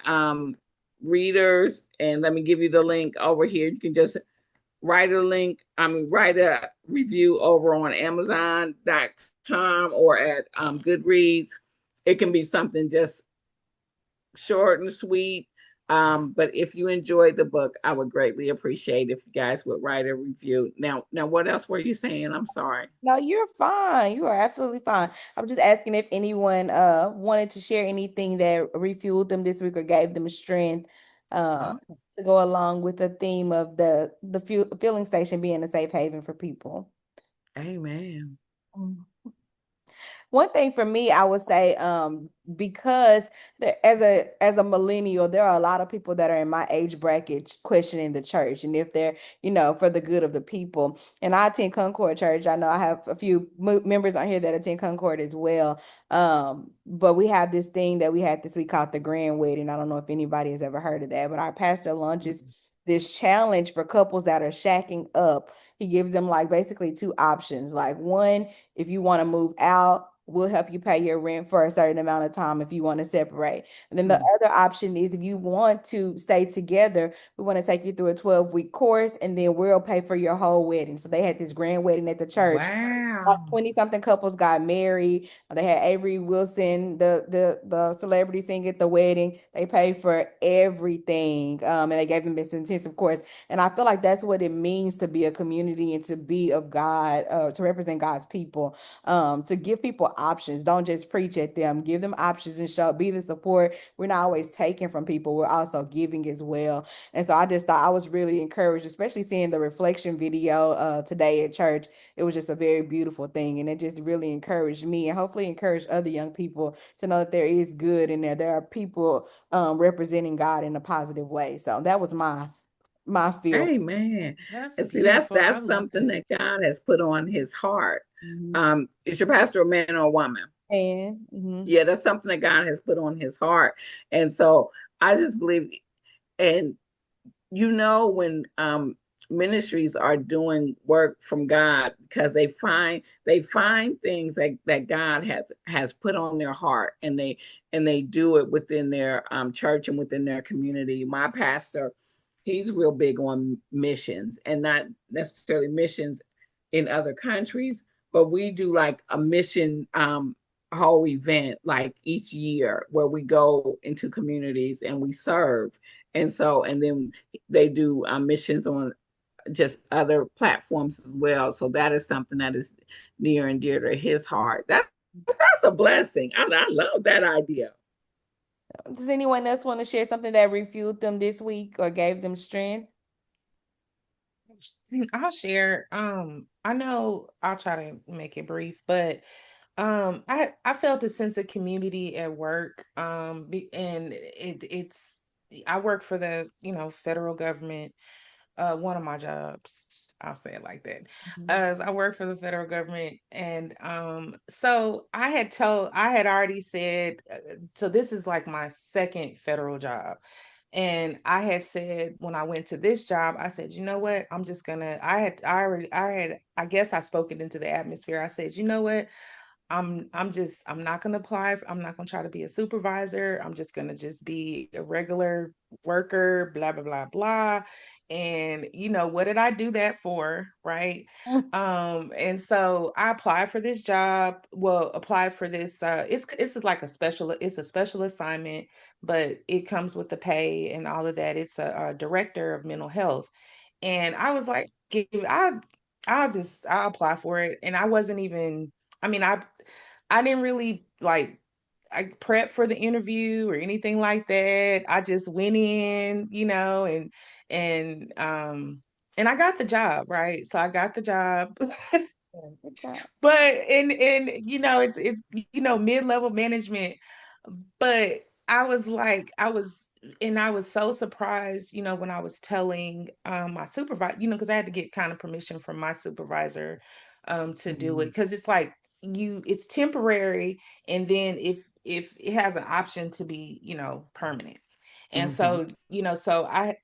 readers, and let me give you the link over here. You can just write a review over on Amazon.com or at Goodreads. It can be something just short and sweet. But if you enjoyed the book, I would greatly appreciate if you guys would write a review. Now, what else were you saying? I'm sorry. No, you're fine. You are absolutely fine. I was just asking if anyone wanted to share anything that refueled them this week or gave them strength Oh, to go along with the theme of the filling station being a safe haven for people. amen. Mm. One thing for me, I would say, because as a millennial, there are a lot of people that are in my age bracket questioning the church and if they're, for the good of the people. And I attend Concord Church. I know I have a few members on here that attend Concord as well. But we have this thing that we had this week called the Grand Wedding. I don't know if anybody has ever heard of that, but our pastor launches this challenge for couples that are shacking up. He gives them like basically two options. Like one, if you want to move out, we'll help you pay your rent for a certain amount of time if you want to separate. And then the other option is if you want to stay together, we want to take you through a 12-week course and then we'll pay for your whole wedding. So they had this grand wedding at the church. Like Wow. 20 something couples got married. They had Avery Wilson, the celebrity sing at the wedding. They paid for everything. And they gave them this intensive course. And I feel like that's what it means to be a community and to be of God, to represent God's people. To give people options. Don't just preach at them. Give them options and be the support. We're not always taking from people. We're also giving as well. And so I just thought I was really encouraged, especially seeing the reflection video today at church. It was just a very beautiful thing. And it just really encouraged me and hopefully encouraged other young people to know that there is good in there. There are people representing God in a positive way. So that was my feel. Amen. That's And see, beautiful. I that's love something that. that God has put on his heart. Mhm. Is your pastor a man or a woman? And mhm. Yeah, that's something that God has put on his heart. And so I just believe, and when ministries are doing work from God because they find things that God has put on their heart, and they do it within their church and within their community. My pastor, he's real big on missions, and not necessarily missions in other countries, but we do like a mission whole event like each year where we go into communities and we serve. And then they do missions on just other platforms as well. So that is something that is near and dear to his heart. That's a blessing. I love that idea. Does anyone else want to share something that refueled them this week or gave them strength? I'll share. I know I'll try to make it brief, but I felt a sense of community at work. And it's I work for the, federal government. One of my jobs, I'll say it like that. As I work for the federal government, and so I had already said, so this is like my second federal job. And I had said when I went to this job, I said, you know what? I'm just gonna, I guess I spoke it into the atmosphere. I said, you know what? I'm not gonna apply. I'm not gonna try to be a supervisor. I'm just gonna just be a regular worker, blah blah blah blah. And what did I do that for, right? And so I applied for this job. Well, applied for this. It's like it's a special assignment, but it comes with the pay and all of that. It's a director of mental health, and I was like, I'll apply for it. And I wasn't even. I mean, I didn't really like I prep for the interview or anything like that. I just went in, and and I got the job, right? So I got the job. Good job. But and it's mid-level management, but I was so surprised, when I was telling my supervisor, because I had to get kind of permission from my supervisor to do it, because it's like it's temporary, and then if it has an option to be, permanent. And so, so I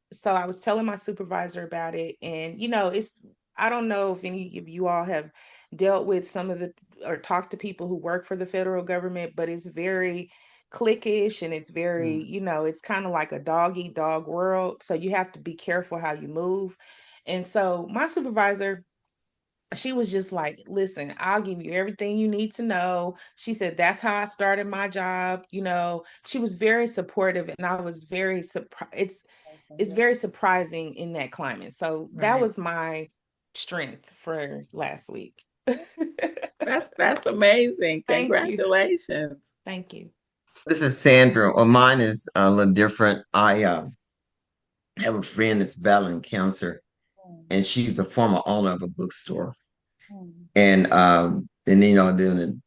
was telling my supervisor about it, and I don't know if any of you all have dealt with some of the or talked to people who work for the federal government, but it's very cliquish, and it's very, it's kind of like a dog eat dog world. So you have to be careful how you move. And so my supervisor, she was just like, listen, I'll give you everything you need to know. She said, that's how I started my job. She was very supportive, and I was very surprised. It's very surprising in that climate. So that was my strength for last week. That's amazing. Thank you. Congratulations. Thank you. This is Sandra. Well, mine is a little different. I have a friend that's battling cancer, and she's a former owner of a bookstore. And then then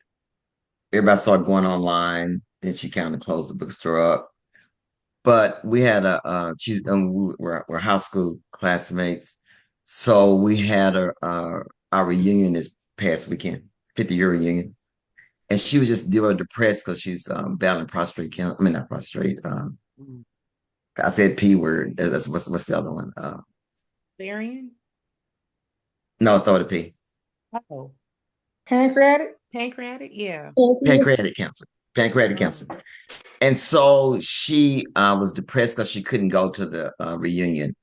everybody started going online. Then she kind of closed the bookstore up. But we had we're high school classmates, so we had our reunion this past weekend, 50-year reunion, and she was just depressed because she's battling prostate cancer. I mean, not prostate. I said P word. That's what's the other one? Varian? No, it's not a P. Oh, Pancreatic? pancreatic? Yeah. Pancreatic cancer. Pancreatic cancer. And so she was depressed because she couldn't go to the reunion.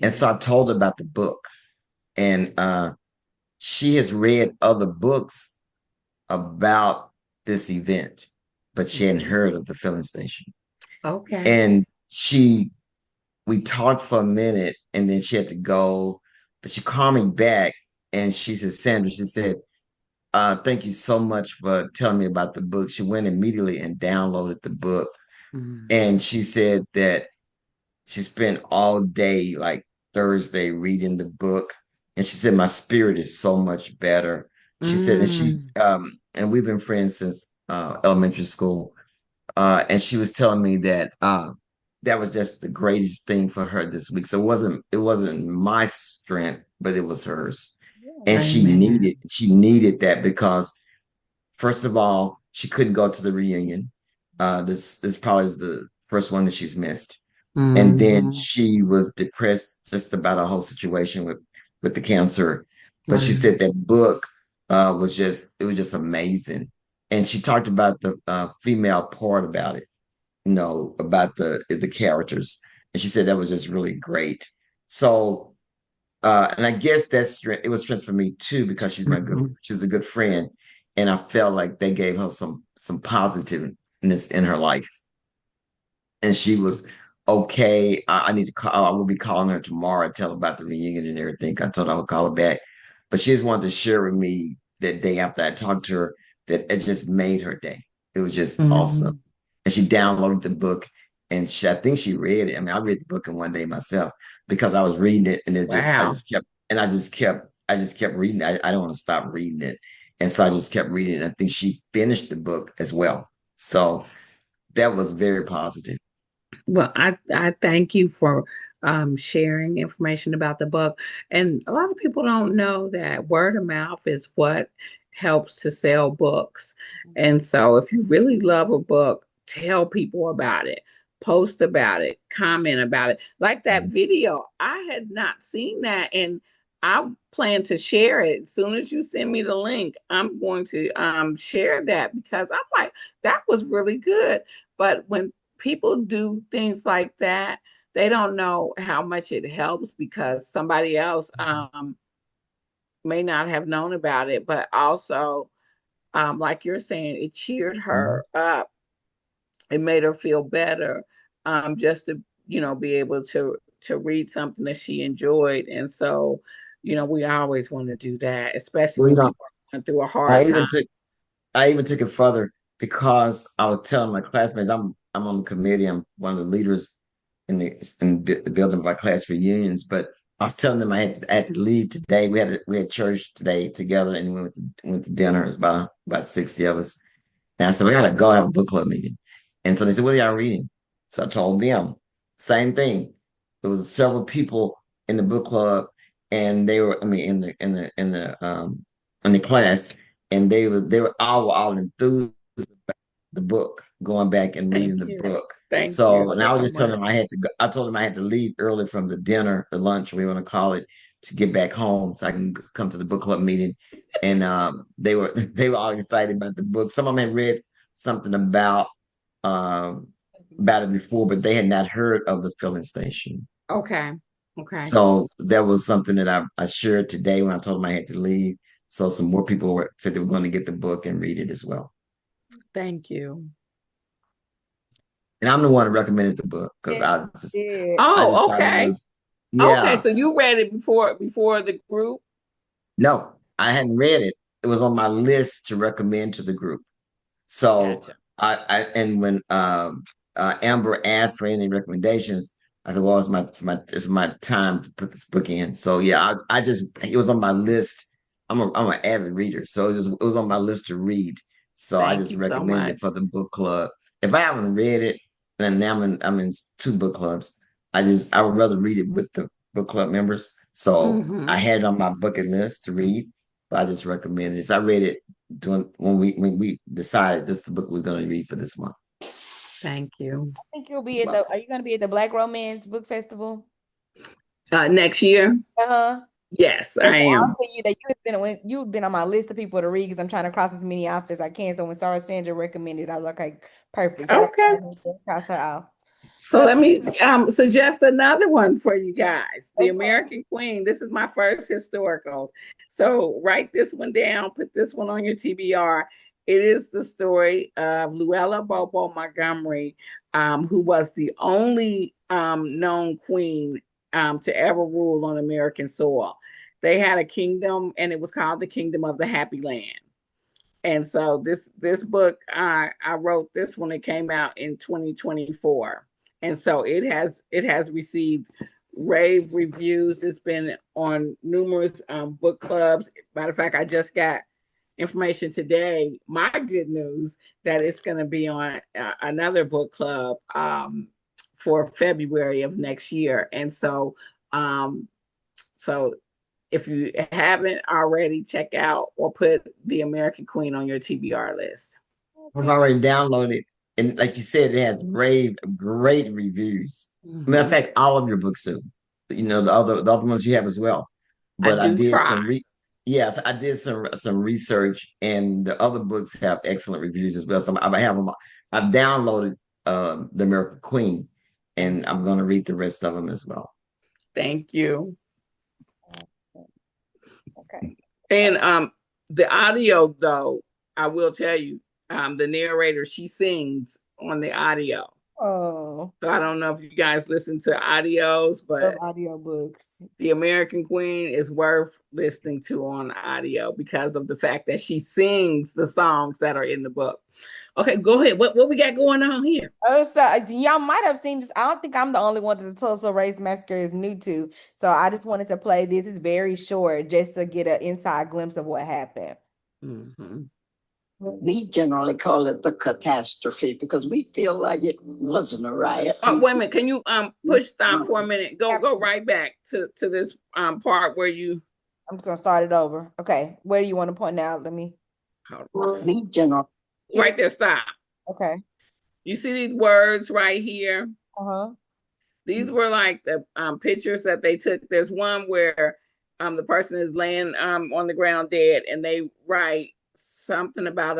And so I told her about the book. And she has read other books about this event, but she hadn't heard of the filling station. Okay. And we talked for a minute, and then she had to go, but she called me back, and she said, Sandra, she said, thank you so much for telling me about the book. She went immediately and downloaded the book. And she said that she spent all day, like Thursday, reading the book. And she said, my spirit is so much better. She said, and and we've been friends since elementary school. And she was telling me that that was just the greatest thing for her this week. So it wasn't my strength, but it was hers. And she needed that because, first of all, she couldn't go to the reunion. This probably is the first one that she's missed. And then she was depressed just about a whole situation with the cancer. But she said that book was just amazing. And she talked about the female part about it, about the characters. And she said that was just really great. So and I guess it was strength for me too, because she's a good friend. And I felt like they gave her some positiveness in her life. And she was okay. I need to call. I will be calling her tomorrow to tell her about the reunion and everything. I told her I would call her back, but she just wanted to share with me that day after I talked to her that it just made her day. It was just awesome. And she downloaded the book, and I think she read it. I mean, I read the book in one day myself because I was reading it, and I just kept reading it. I don't want to stop reading it, and so I just kept reading it. And I think she finished the book as well. So that was very positive. Well, I thank you for sharing information about the book. And a lot of people don't know that word of mouth is what helps to sell books. And so if you really love a book, tell people about it, post about it, comment about it. Like that video, I had not seen that. And I plan to share it. As soon as you send me the link, I'm going to share that, because I'm like, that was really good. But when people do things like that, they don't know how much it helps, because somebody else may not have known about it, but also, like you're saying, it cheered her up. It made her feel better, just to, be able to read something that she enjoyed. And so, we always want to do that, especially Well, when people are going through a I hard time. even took I even took it further because I was telling my classmates I'm on the committee. I'm one of the leaders the building of our class reunions. But I was telling them I had to leave today. We had church today together, and we went to dinner. It was about 60 of us. And I said, we gotta go have a book club meeting. And so they said, what are y'all reading? So I told them, same thing. There was several people in the book club, and they were, I mean, in the class, and they were all enthused about the book, going back and Thank reading the you. book. Thank you So, and I was so just telling much. them I had to go, I told them I had to leave early from the dinner, the lunch, we want to call it, to get back home so I can come to the book club meeting. And they were all excited about the book. Some of them had read something um, about it before, but they had not heard of the filling station. Okay. Okay. So that was something that I shared today when I told them I had to leave. So some more people said they were going to get the book and read it as well. Thank you. And I'm the one who recommended the book because I just Oh, thought it okay. was, Okay. yeah. So you read it before the group? No, I hadn't read it. It was on my list to recommend to the group. So Gotcha. and when Amber asked for any recommendations, I said, "Well, it's my time to put this book in." So yeah, I just it was on my list. I'm an avid reader, so it was on my list to read. So I Thank just you so recommended it much. for the book club. If I haven't read it, and now I'm in two book clubs, I would rather read it with the book club members. So I Mm-hmm. had it on my bucket list to read, but I just recommended it. So I read it when we decided this is the book we're going to read for this month. Thank you. I think you'll be at the. Are you going to be at the Black Romance Book Festival? Next year? Uh-huh. Yes, Because I I'll am. see you that you've been on my list of people to read because I'm trying to cross as many off as I can. So when Sarah Sandra recommended, I was like, okay, perfect. Gotta Okay. cross her off. So let me suggest another one for you guys. The Okay. American Queen. This is my first historical. So write this one down, put this one on your TBR. It is the story of Luella Bobo Montgomery, who was the only known queen to ever rule on American soil. They had a kingdom, and it was called the Kingdom of the Happy Land. And so this book, I wrote this when it came out in 2024, and so it has received rave reviews. It's been on numerous book clubs. Matter of fact, I just got information today. My good news that it's going to be on another book club for February of next year, and um, so if you haven't already, check out or put The American Queen on your TBR list. I've already downloaded, and like you said, it has great reviews. Matter of fact, all of your books do. The other ones you have as well. I But I do did try. yes, I did some research, and the other books have excellent reviews as well. So I have them. I've downloaded The American Queen, and I'm going to read the rest of them as well. Thank you. Okay. And the audio though, I will tell you, the narrator, she sings on the audio. Oh, So I don't know if you guys listen to audios, love but audiobooks. The American Queen is worth listening to on audio because of the fact that she sings the songs that are in the book. Okay, go ahead. What we got going on here? Oh, so y'all might have seen this. I don't think I'm the only one that the Tulsa Race Massacre is new to. So I just wanted to play this. It's very short, just to get an inside glimpse of what happened. Mm-hmm. We generally call it the catastrophe because we feel like it wasn't a riot. Oh, wait a minute. Can you push stop for a minute? Go right back to this part where you. I'm just gonna start it over. Okay, where do you want to point out? Let me. We generally. Right there. Stop. Okay. You see these words right here? Uh-huh. These were like the pictures that they took. There's one where the person is laying on the ground dead, and they write something about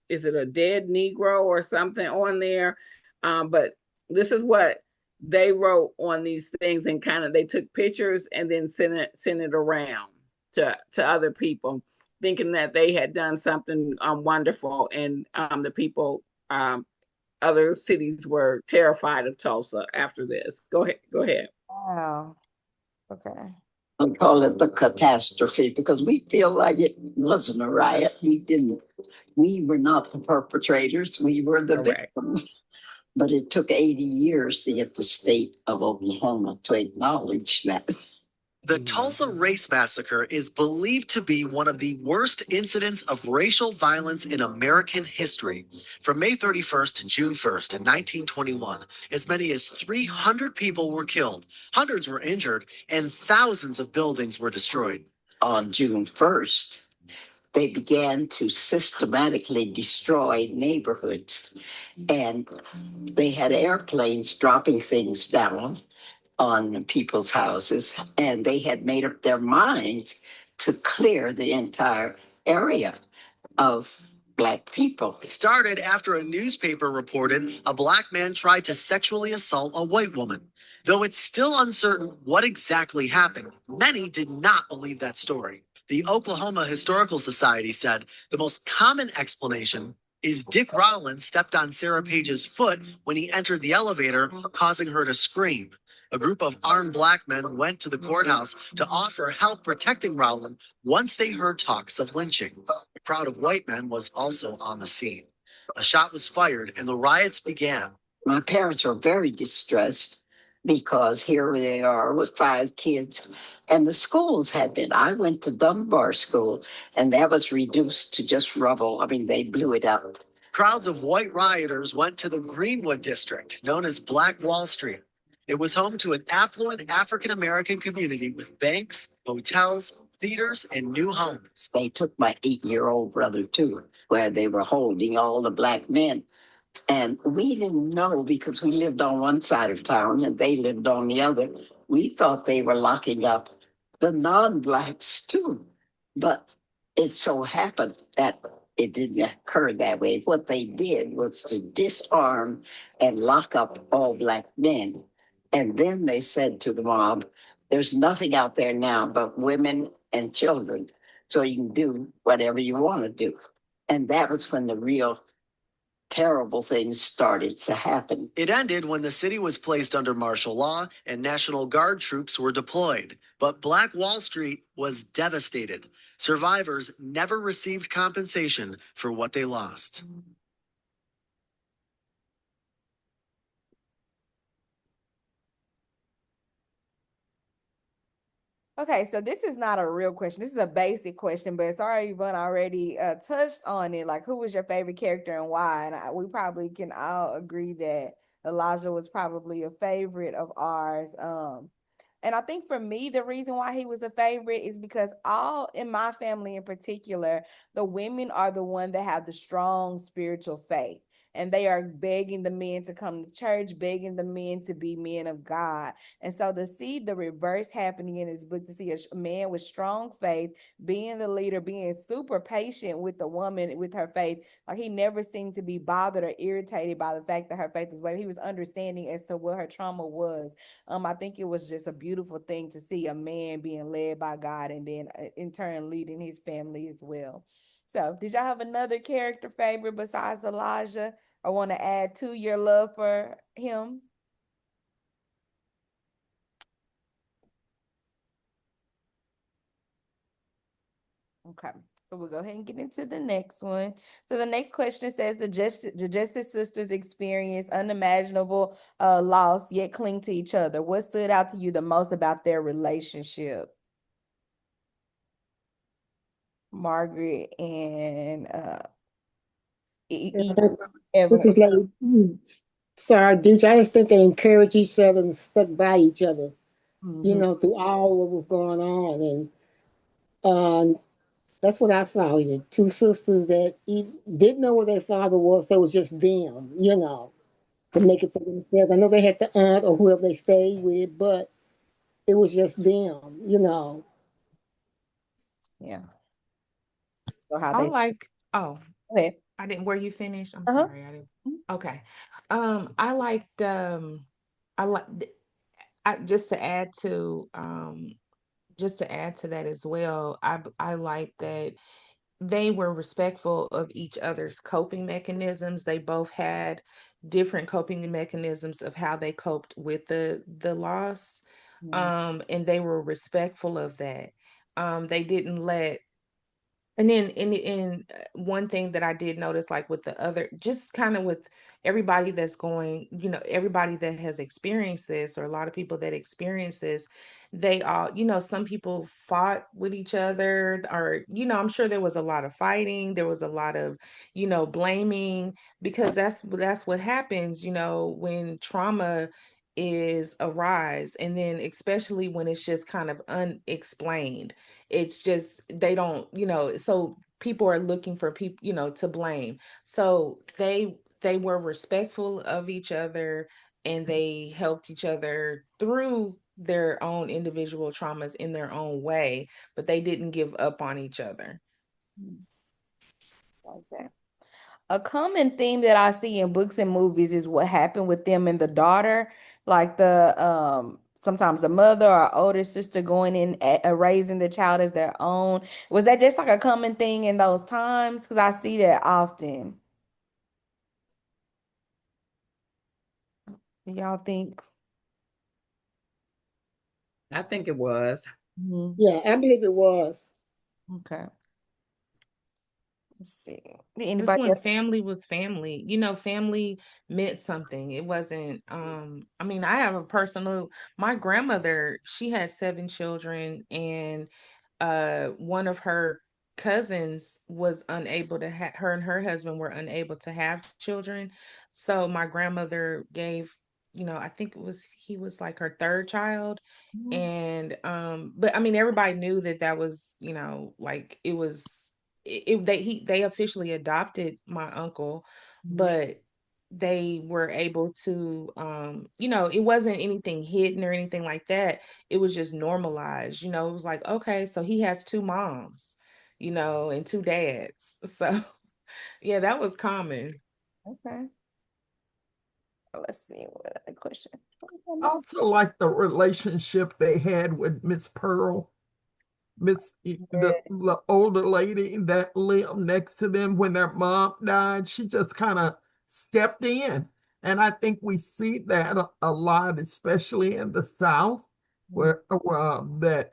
is it a dead Negro or something on there? But this is what they wrote on these things, and kind of they took pictures and then sent it around to other people, thinking that they had done something wonderful, and the people, other cities were terrified of Tulsa after this. Go ahead. Go ahead. Wow. Okay. I call it the catastrophe because we feel like it wasn't a riot. We were not the perpetrators. We were the Correct. victims. But it took 80 years to get the state of Oklahoma to acknowledge that. The Tulsa Race Massacre is believed to be one of the worst incidents of racial violence in American history. From May 31st to June 1st in 1921, as many as 300 people were killed, hundreds were injured, and thousands of buildings were destroyed. On June 1st, they began to systematically destroy neighborhoods, and they had airplanes dropping things down on people's houses, and they had made up their minds to clear the entire area of Black people. It started after a newspaper reported a Black man tried to sexually assault a white woman. Though it's still uncertain what exactly happened, many did not believe that story. The Oklahoma Historical Society said the most common explanation is Dick Rowland stepped on Sarah Page's foot when he entered the elevator, causing her to scream. A group of armed Black men went to the courthouse to offer help protecting Rowland once they heard talks of lynching. A crowd of white men was also on the scene. A shot was fired and the riots began. My parents were very distressed because here they are with 5 kids, and the schools had been. I went to Dunbar School, and that was reduced to just rubble. I mean, they blew it up. Crowds of white rioters went to the Greenwood district, known as Black Wall Street. It was home to an affluent African-American community with banks, hotels, theaters, and new homes. They took my 8-year-old brother too, where they were holding all the Black men. And we didn't know because we lived on one side of town and they lived on the other. We thought they were locking up the non-Blacks too. But it so happened that it didn't occur that way. What they did was to disarm and lock up all Black men. And then they said to the mob, there's nothing out there now but women and children. So you can do whatever you want to do. And that was when the real terrible things started to happen. It ended when the city was placed under martial law and National Guard troops were deployed. But Black Wall Street was devastated. Survivors never received compensation for what they lost. Okay, so this is not a real question. This is a basic question, but sorry, Yvonne already touched on it. Like, who was your favorite character and why? And we probably can all agree that Elijah was probably a favorite of ours. And I think for me, the reason why he was a favorite is because all in my family in particular, the women are the one that have the strong spiritual faith. And they are begging the men to come to church, begging the men to be men of God. And so to see the reverse happening in his book, to see a man with strong faith being the leader, being super patient with the woman with her faith, like he never seemed to be bothered or irritated by the fact that her faith was whatever. He was understanding as to what her trauma was. I think it was just a beautiful thing to see a man being led by God and then in turn leading his family as well. So, did y'all have another character favorite besides Elijah? I want to add to your love for him. Okay, so we'll go ahead and get into the next one. So the next question says the Justice sisters experience unimaginable loss, yet cling to each other. What stood out to you the most about their relationship? Margaret and This is like, sorry, DJ. I just think they encourage each other and stuck by each other, through all what was going on. And that's what I saw. The 2 sisters that didn't know where their father was. So it was just them, to make it for themselves. I know they had the aunt or whoever they stayed with, but it was just them. Yeah. So how I they like, oh, go ahead. I didn't, where you finished? I'm Uh-huh. sorry, I didn't. Okay. I liked, I like, I, just to add to that as well, I like that they were respectful of each other's coping mechanisms. They both had different coping mechanisms of how they coped with the loss. And they were respectful of that. They didn't let, and then in one thing that I did notice, like with the other, just kind of with everybody that's going, everybody that has experienced this, or a lot of people that experience this, they all, some people fought with each other, or, I'm sure there was a lot of fighting, there was a lot of, blaming, because that's what happens, when trauma is arise, and then especially when it's just kind of unexplained. It's just they don't, so people are looking for people, to blame. So they were respectful of each other, and they helped each other through their own individual traumas in their own way, but they didn't give up on each other. Okay. A common theme that I see in books and movies is what happened with them and the daughter, like the sometimes the mother or older sister going in raising the child as their own. Was that just like a common thing in those times? Because I see that often. Do y'all think? I think it was. Mhm. Yeah, I believe it was. Okay. Let's see. Did That's anybody when else? family was family. Family meant something. It wasn't, I mean, I have a personal, my grandmother, she had 7 children, and one of her cousins was unable to have, her and her husband were unable to have children. So my grandmother gave, I think it was, he was like her third child. And but I mean, everybody knew that that was, like it was, they officially adopted my uncle, but they were able to, it wasn't anything hidden or anything like that. It was just normalized. It was like, okay, so he has 2 moms, and 2 dads. So yeah, that was common. Okay. Let's see what other question. I also like the relationship they had with Miss Pearl. Miss the older lady that lived next to them when their mom died, she just kind of stepped in. And I think we see that a lot, especially in the South, where that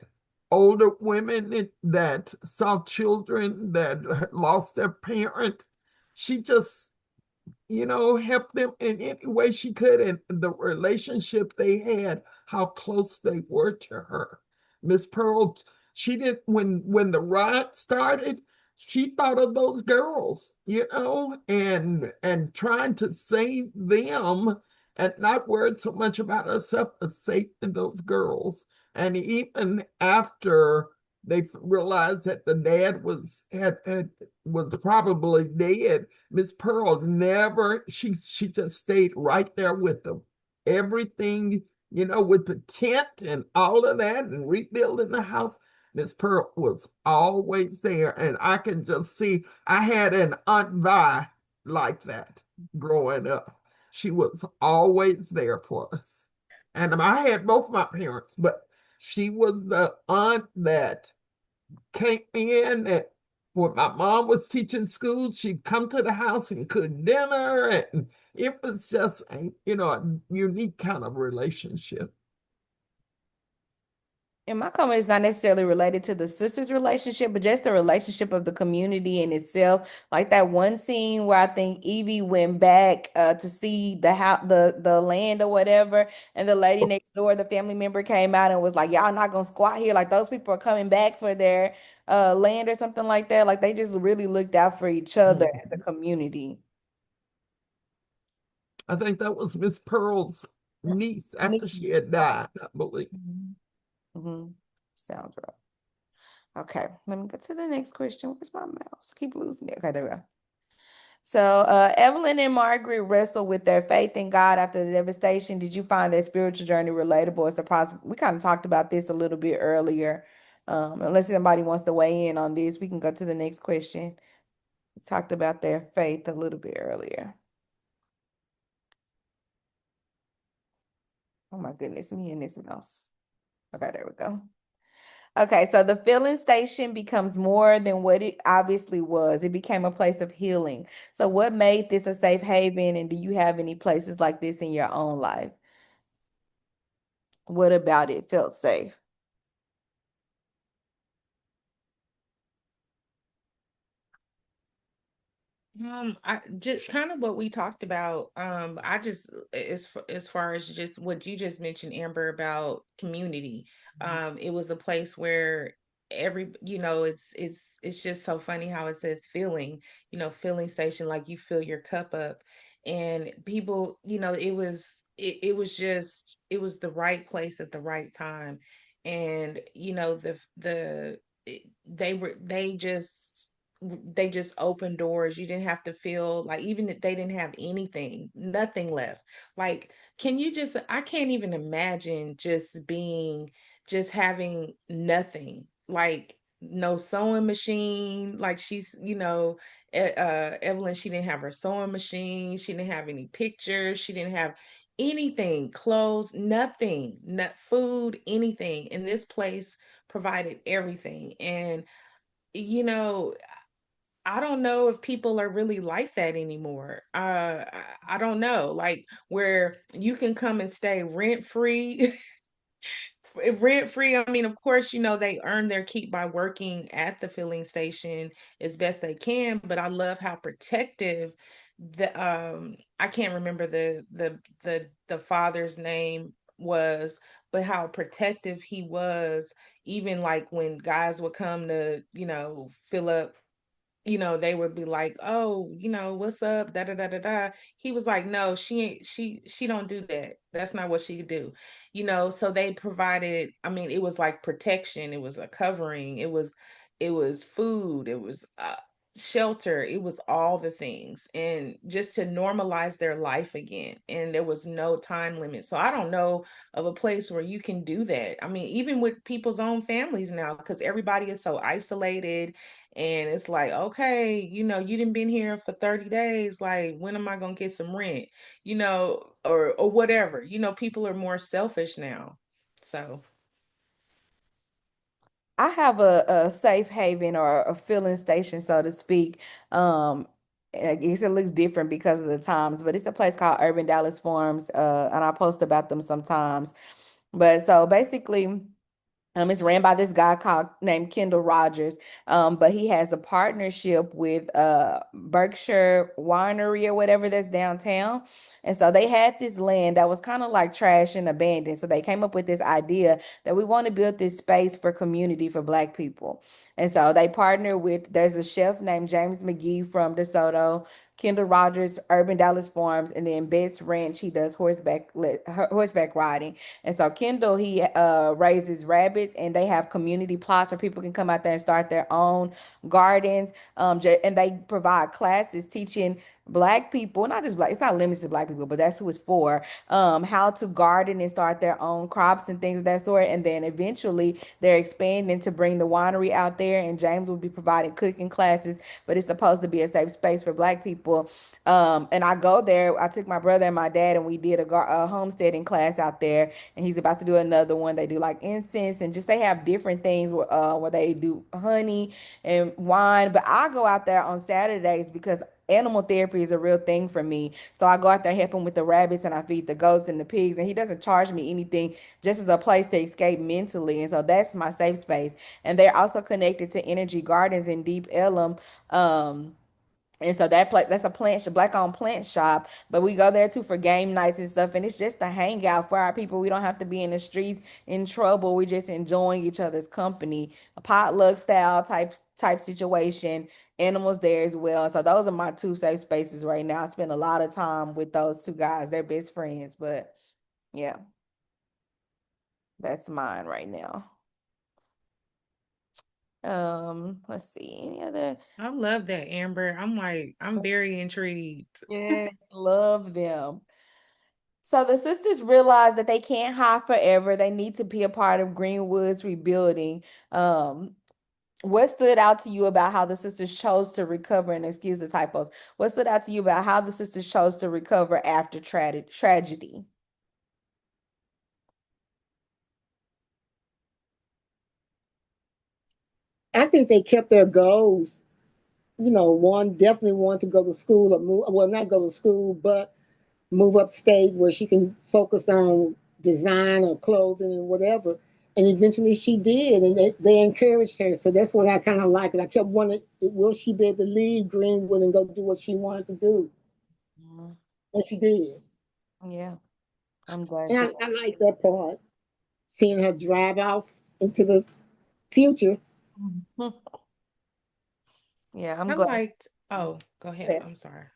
older women that saw children that lost their parent, she just help them in any way she could. And the relationship they had, how close they were to her. Miss Pearl, she didn't, when the riot started, she thought of those girls, and trying to save them and not worried so much about herself, but saving those girls. And even after they realized that the dad was probably dead, Miss Pearl never, she just stayed right there with them. Everything, with the tent and all of that and rebuilding the house, Miss Pearl was always there. And I can just see, I had an Aunt Vi like that growing up. She was always there for us. And I had both my parents, but she was the aunt that came in and when my mom was teaching school, she'd come to the house and cook dinner. And it was just a unique kind of relationship. And my comment is not necessarily related to the sisters' relationship, but just the relationship of the community in itself. Like that one scene where I think Evie went back to see the house, the land or whatever, and the lady next door, the family member came out and was like, "Y'all not gonna squat here. Like those people are coming back for their land or something like that." Like they just really looked out for each other as a community. I think that was Miss Pearl's niece after she had died, I believe. Mm-hmm. Sounds right. Okay, let me go to the next question. Where's my mouse? Keep losing it. Okay, there we go. So, Evelyn and Margaret wrestled with their faith in God after the devastation. Did you find their spiritual journey relatable or surprising? We kind of talked about this a little bit earlier. Unless somebody wants to weigh in on this, we can go to the next question. We talked about their faith a little bit earlier. Oh my goodness, me and this mouse. Okay, there we go. Okay, so the filling station becomes more than what it obviously was. It became a place of healing. So, what made this a safe haven, and do you have any places like this in your own life? What about it felt safe? I just kind of what we talked about. I just as far as just what you just mentioned, Amber, about community. It was a place where it's just so funny how it says filling, filling station, like you fill your cup up, and people, it was the right place at the right time, and they just opened doors. You didn't have to feel like, even if they didn't have anything, nothing left. Like, I can't even imagine just having nothing, like no sewing machine. Like Evelyn, she didn't have her sewing machine. She didn't have any pictures. She didn't have anything, clothes, nothing, not food, anything. And this place provided everything. And you know, I don't know if people are really like that anymore. I don't know, like where you can come and stay rent free. Rent free. I mean, of course, they earn their keep by working at the filling station as best they can. But I love how protective I can't remember the father's name was, but how protective he was, even like when guys would come to, fill up, they would be like, "Oh, what's up? Da da da da da." He was like, "No, she ain't. She don't do that. That's not what she do." So they provided. I mean, it was like protection. It was a covering. It was food. It was shelter. It was all the things, and just to normalize their life again. And there was no time limit. So I don't know of a place where you can do that. I mean, even with people's own families now, because everybody is so isolated, and it's like, okay, you didn't been here for 30 days. Like, when am I gonna get some rent? Or whatever. People are more selfish now. So I have a safe haven or a filling station, so to speak. I guess it looks different because of the times, but it's a place called Urban Dallas Farms, and I post about them sometimes. But so basically, it's ran by this guy called named Kendall Rogers. But he has a partnership with Berkshire Winery or whatever that's downtown. And so they had this land that was kind of like trash and abandoned. So they came up with this idea that we want to build this space for community for Black people. And so they partner with, there's a chef named James McGee from DeSoto, Kendall Rogers, Urban Dallas Farms, and then Betts Ranch. He does horseback riding. And so Kendall, he raises rabbits, and they have community plots where people can come out there and start their own gardens. And they provide classes teaching Black people, not just Black, it's not limited to Black people, but that's who it's for, how to garden and start their own crops and things of that sort. And then eventually they're expanding to bring the winery out there, and James will be providing cooking classes, but it's supposed to be a safe space for Black people. And I go there, I took my brother and my dad, and we did a homesteading class out there, and he's about to do another one. They do like incense, and just they have different things where they do honey and wine. But I go out there on Saturdays because animal therapy is a real thing for me. So I go out there, help him with the rabbits, and I feed the goats and the pigs. And he doesn't charge me anything, just as a place to escape mentally. And so that's my safe space. And they're also connected to Energy Gardens in Deep Ellum. And so that place, that's a Black owned plant shop, but we go there too for game nights and stuff. And it's just a hangout for our people. We don't have to be in the streets in trouble. We're just enjoying each other's company, a potluck style type situation. Animals there as well. So those are my two safe spaces right now. I spend a lot of time with those two guys. They're best friends, but yeah, that's mine right now. Let's see any other. I love that, Amber. I'm very intrigued. Yes, love them. So the sisters realize that they can't hide forever. They need to be a part of Greenwood's rebuilding. What stood out to you about how the sisters chose to recover? And excuse the typos. What stood out to you about how the sisters chose to recover after tragedy? I think they kept their goals. One definitely wanted to go to school or move, well, not go to school, but move upstate where she can focus on design or clothing and whatever. And eventually she did, and they encouraged her. So that's what I kind of like. And I kept wondering, will she be able to leave Greenwood and go do what she wanted to do? Mhm. And she did. Yeah, I'm glad And she. I like that part, seeing her drive off into the future. Yeah, I'm I glad. liked, oh, go ahead. Yeah, I'm sorry.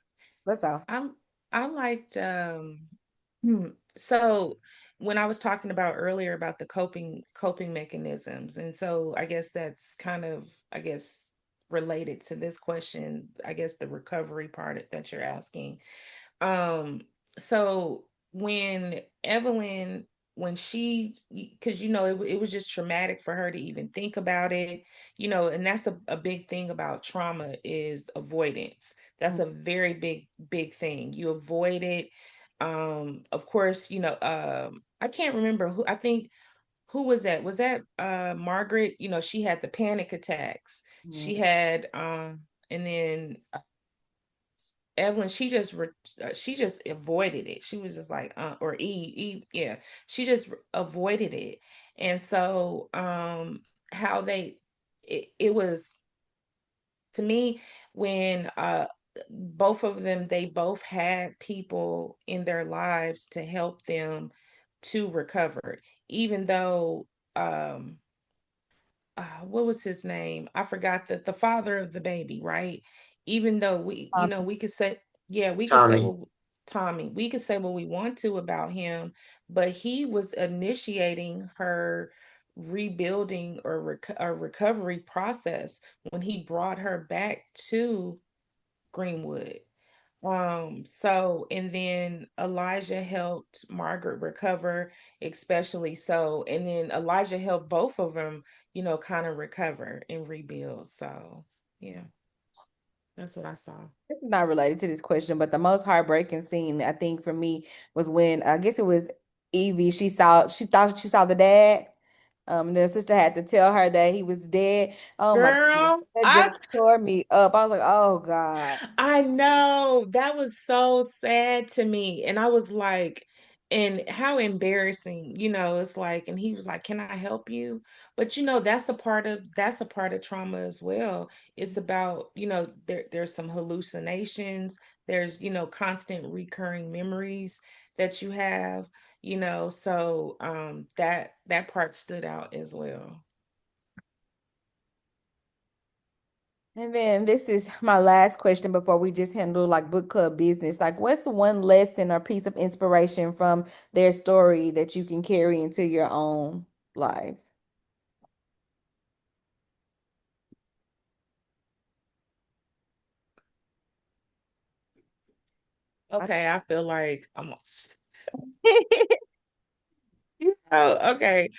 that's all. I I liked hmm, so when I was talking about earlier about the coping mechanisms, and so I guess that's kind of, I guess, related to this question, I guess the recovery part that you're asking. Um, so when Evelyn, when she, because it was just traumatic for her to even think about it, and that's a big thing about trauma is avoidance. That's a very big thing. You avoid it. Of course, I can't remember who, I think, who was that? Was that Margaret? She had the panic attacks. She Mhm. had and then Evelyn, she just avoided it. She was just like, or yeah, she just avoided it. And so, how it was to me when both of them, they both had people in their lives to help them to recover, even though what was his name? I forgot, the father of the baby, right? Even though we could say, yeah, we could say, Tommy. well, Tommy, we could say what we want to about him, but he was initiating her rebuilding or recovery process when he brought her back to Greenwood. So, and then Elijah helped Margaret recover, especially so, and then Elijah helped both of them, kind of recover and rebuild. So, yeah, that's what I saw. This is not related to this question, but the most heartbreaking scene I think for me was when I guess it was Evie. She thought she saw the dad. The sister had to tell her that he was dead. Oh my God, Girl, that just tore me up. I was like, oh God. I know that was so sad to me. And I was like, and how embarrassing, it's like, and he was like, "Can I help you?" But that's a part of trauma as well. It's about, there's some hallucinations, there's, constant recurring memories that you have, so that part stood out as well. And then this is my last question before we just handle like book club business. Like, what's one lesson or piece of inspiration from their story that you can carry into your own life? Okay, I feel like I'm okay.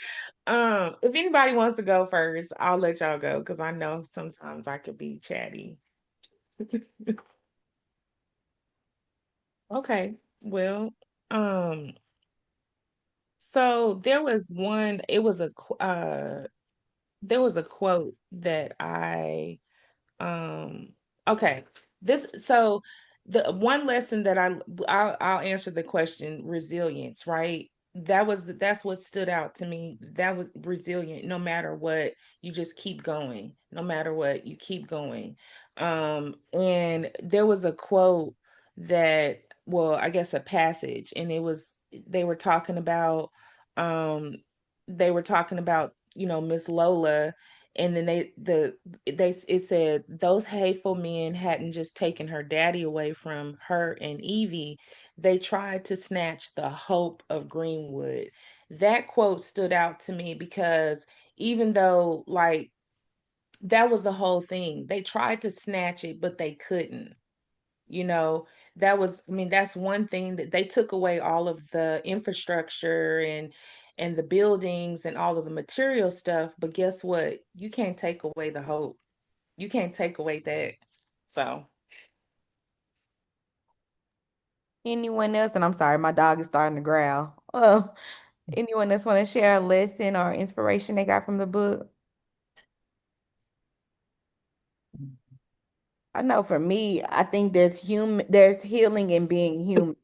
If anybody wants to go first, I'll let y'all go because I know sometimes I could be chatty. Okay. Well, um, so there was a quote that um okay. This so the one lesson that I'll answer the question resilience, right? That's what stood out to me. That was resilient no matter what, you just keep going. No matter what, you keep going. And there was a quote that, well, I guess a passage, and they were talking about um Miss Lola, and then it said those hateful men hadn't just taken her daddy away from her and Evie, they tried to snatch the hope of Greenwood. That quote stood out to me because even though, like, that was the whole thing, they tried to snatch it but they couldn't, you know that was, I mean, that's one thing that they took away all of the infrastructure and the buildings and all of the material stuff. But guess what? You can't take away the hope. You can't take away that. So Anyone else? And I'm sorry, my dog is starting to growl. Anyone else want to share a lesson or inspiration they got from the book? I know for me, I think there's healing in being human,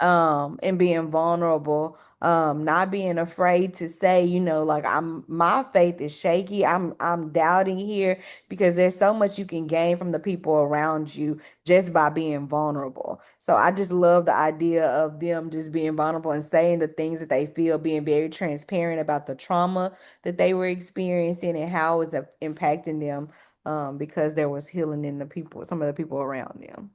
and being vulnerable, not being afraid to say, like my faith is shaky. I'm doubting here because there's so much you can gain from the people around you just by being vulnerable. So I just love the idea of them just being vulnerable and saying the things that they feel, being very transparent about the trauma that they were experiencing and how it's impacting them, because there was healing in some of the people around them.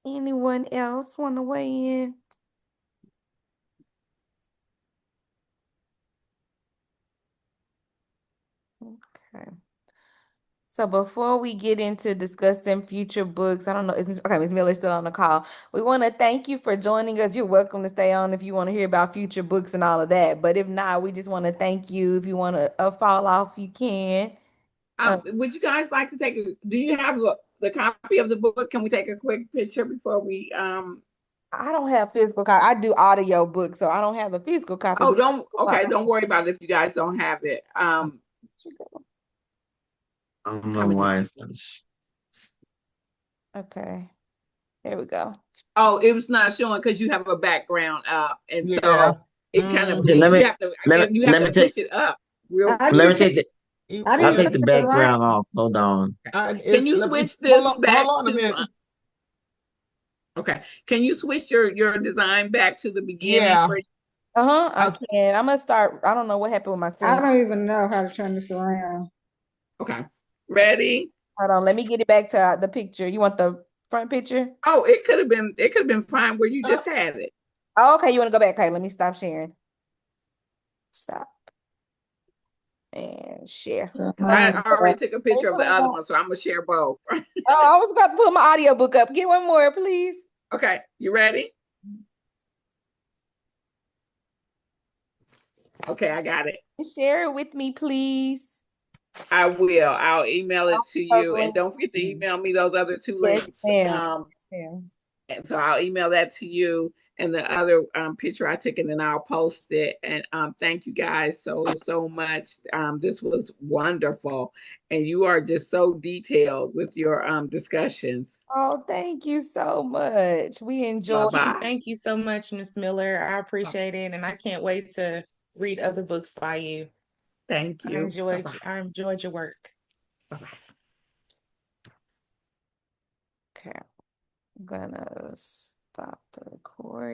Anyone else want to weigh in? Okay. So before we get into discussing future books, I don't know, okay, Ms. Miller's still on the call. We want to thank you for joining us. You're welcome to stay on if you want to hear about future books and all of that. But if not, we just want to thank you. If you want to fall off, you can. Would you guys like to do you have the copy of the book? Can we take a quick picture before we I don't have physical copy. I do audio books, so I don't have a physical copy. Oh, don't worry about it if you guys don't have it. I don't know why it's not. Okay. There we go. Oh, it was not showing because you have a background up, and Yeah. so it kind of Okay, let me push it up real. Let me take the I I'll didn't take the turn it background off. Hold on. Can you switch this back hold on a to? minute. Okay, can you switch your design back to the beginning? Yeah. I can. I'm gonna start. I don't know what happened with my screen. I don't even know how to turn this around. Okay, ready? Hold on. Let me get it back to the picture. You want the front picture? Oh, it could have been fine where you just had it. Oh, okay. You want to go back? Okay, let me stop sharing. Stop. And share. I already took a picture of the other one, so I'm gonna share both. Oh, I was about to put my audiobook up. Get one more, please. Okay, you ready? Okay, I got it. Share it with me, please. I will. I'll email it to you, and don't forget to email me those other two links. And so I'll email that to you and the other picture I took, and then I'll post it. And thank you guys so much. This was wonderful, and you are just so detailed with your discussions. Oh, thank you so much. We enjoyed. Thank you so much, Miss Miller. I appreciate it, and I can't wait to read other books by you. Thank you. I enjoyed your work. Bye-bye. Okay, I'm gonna stop the recording.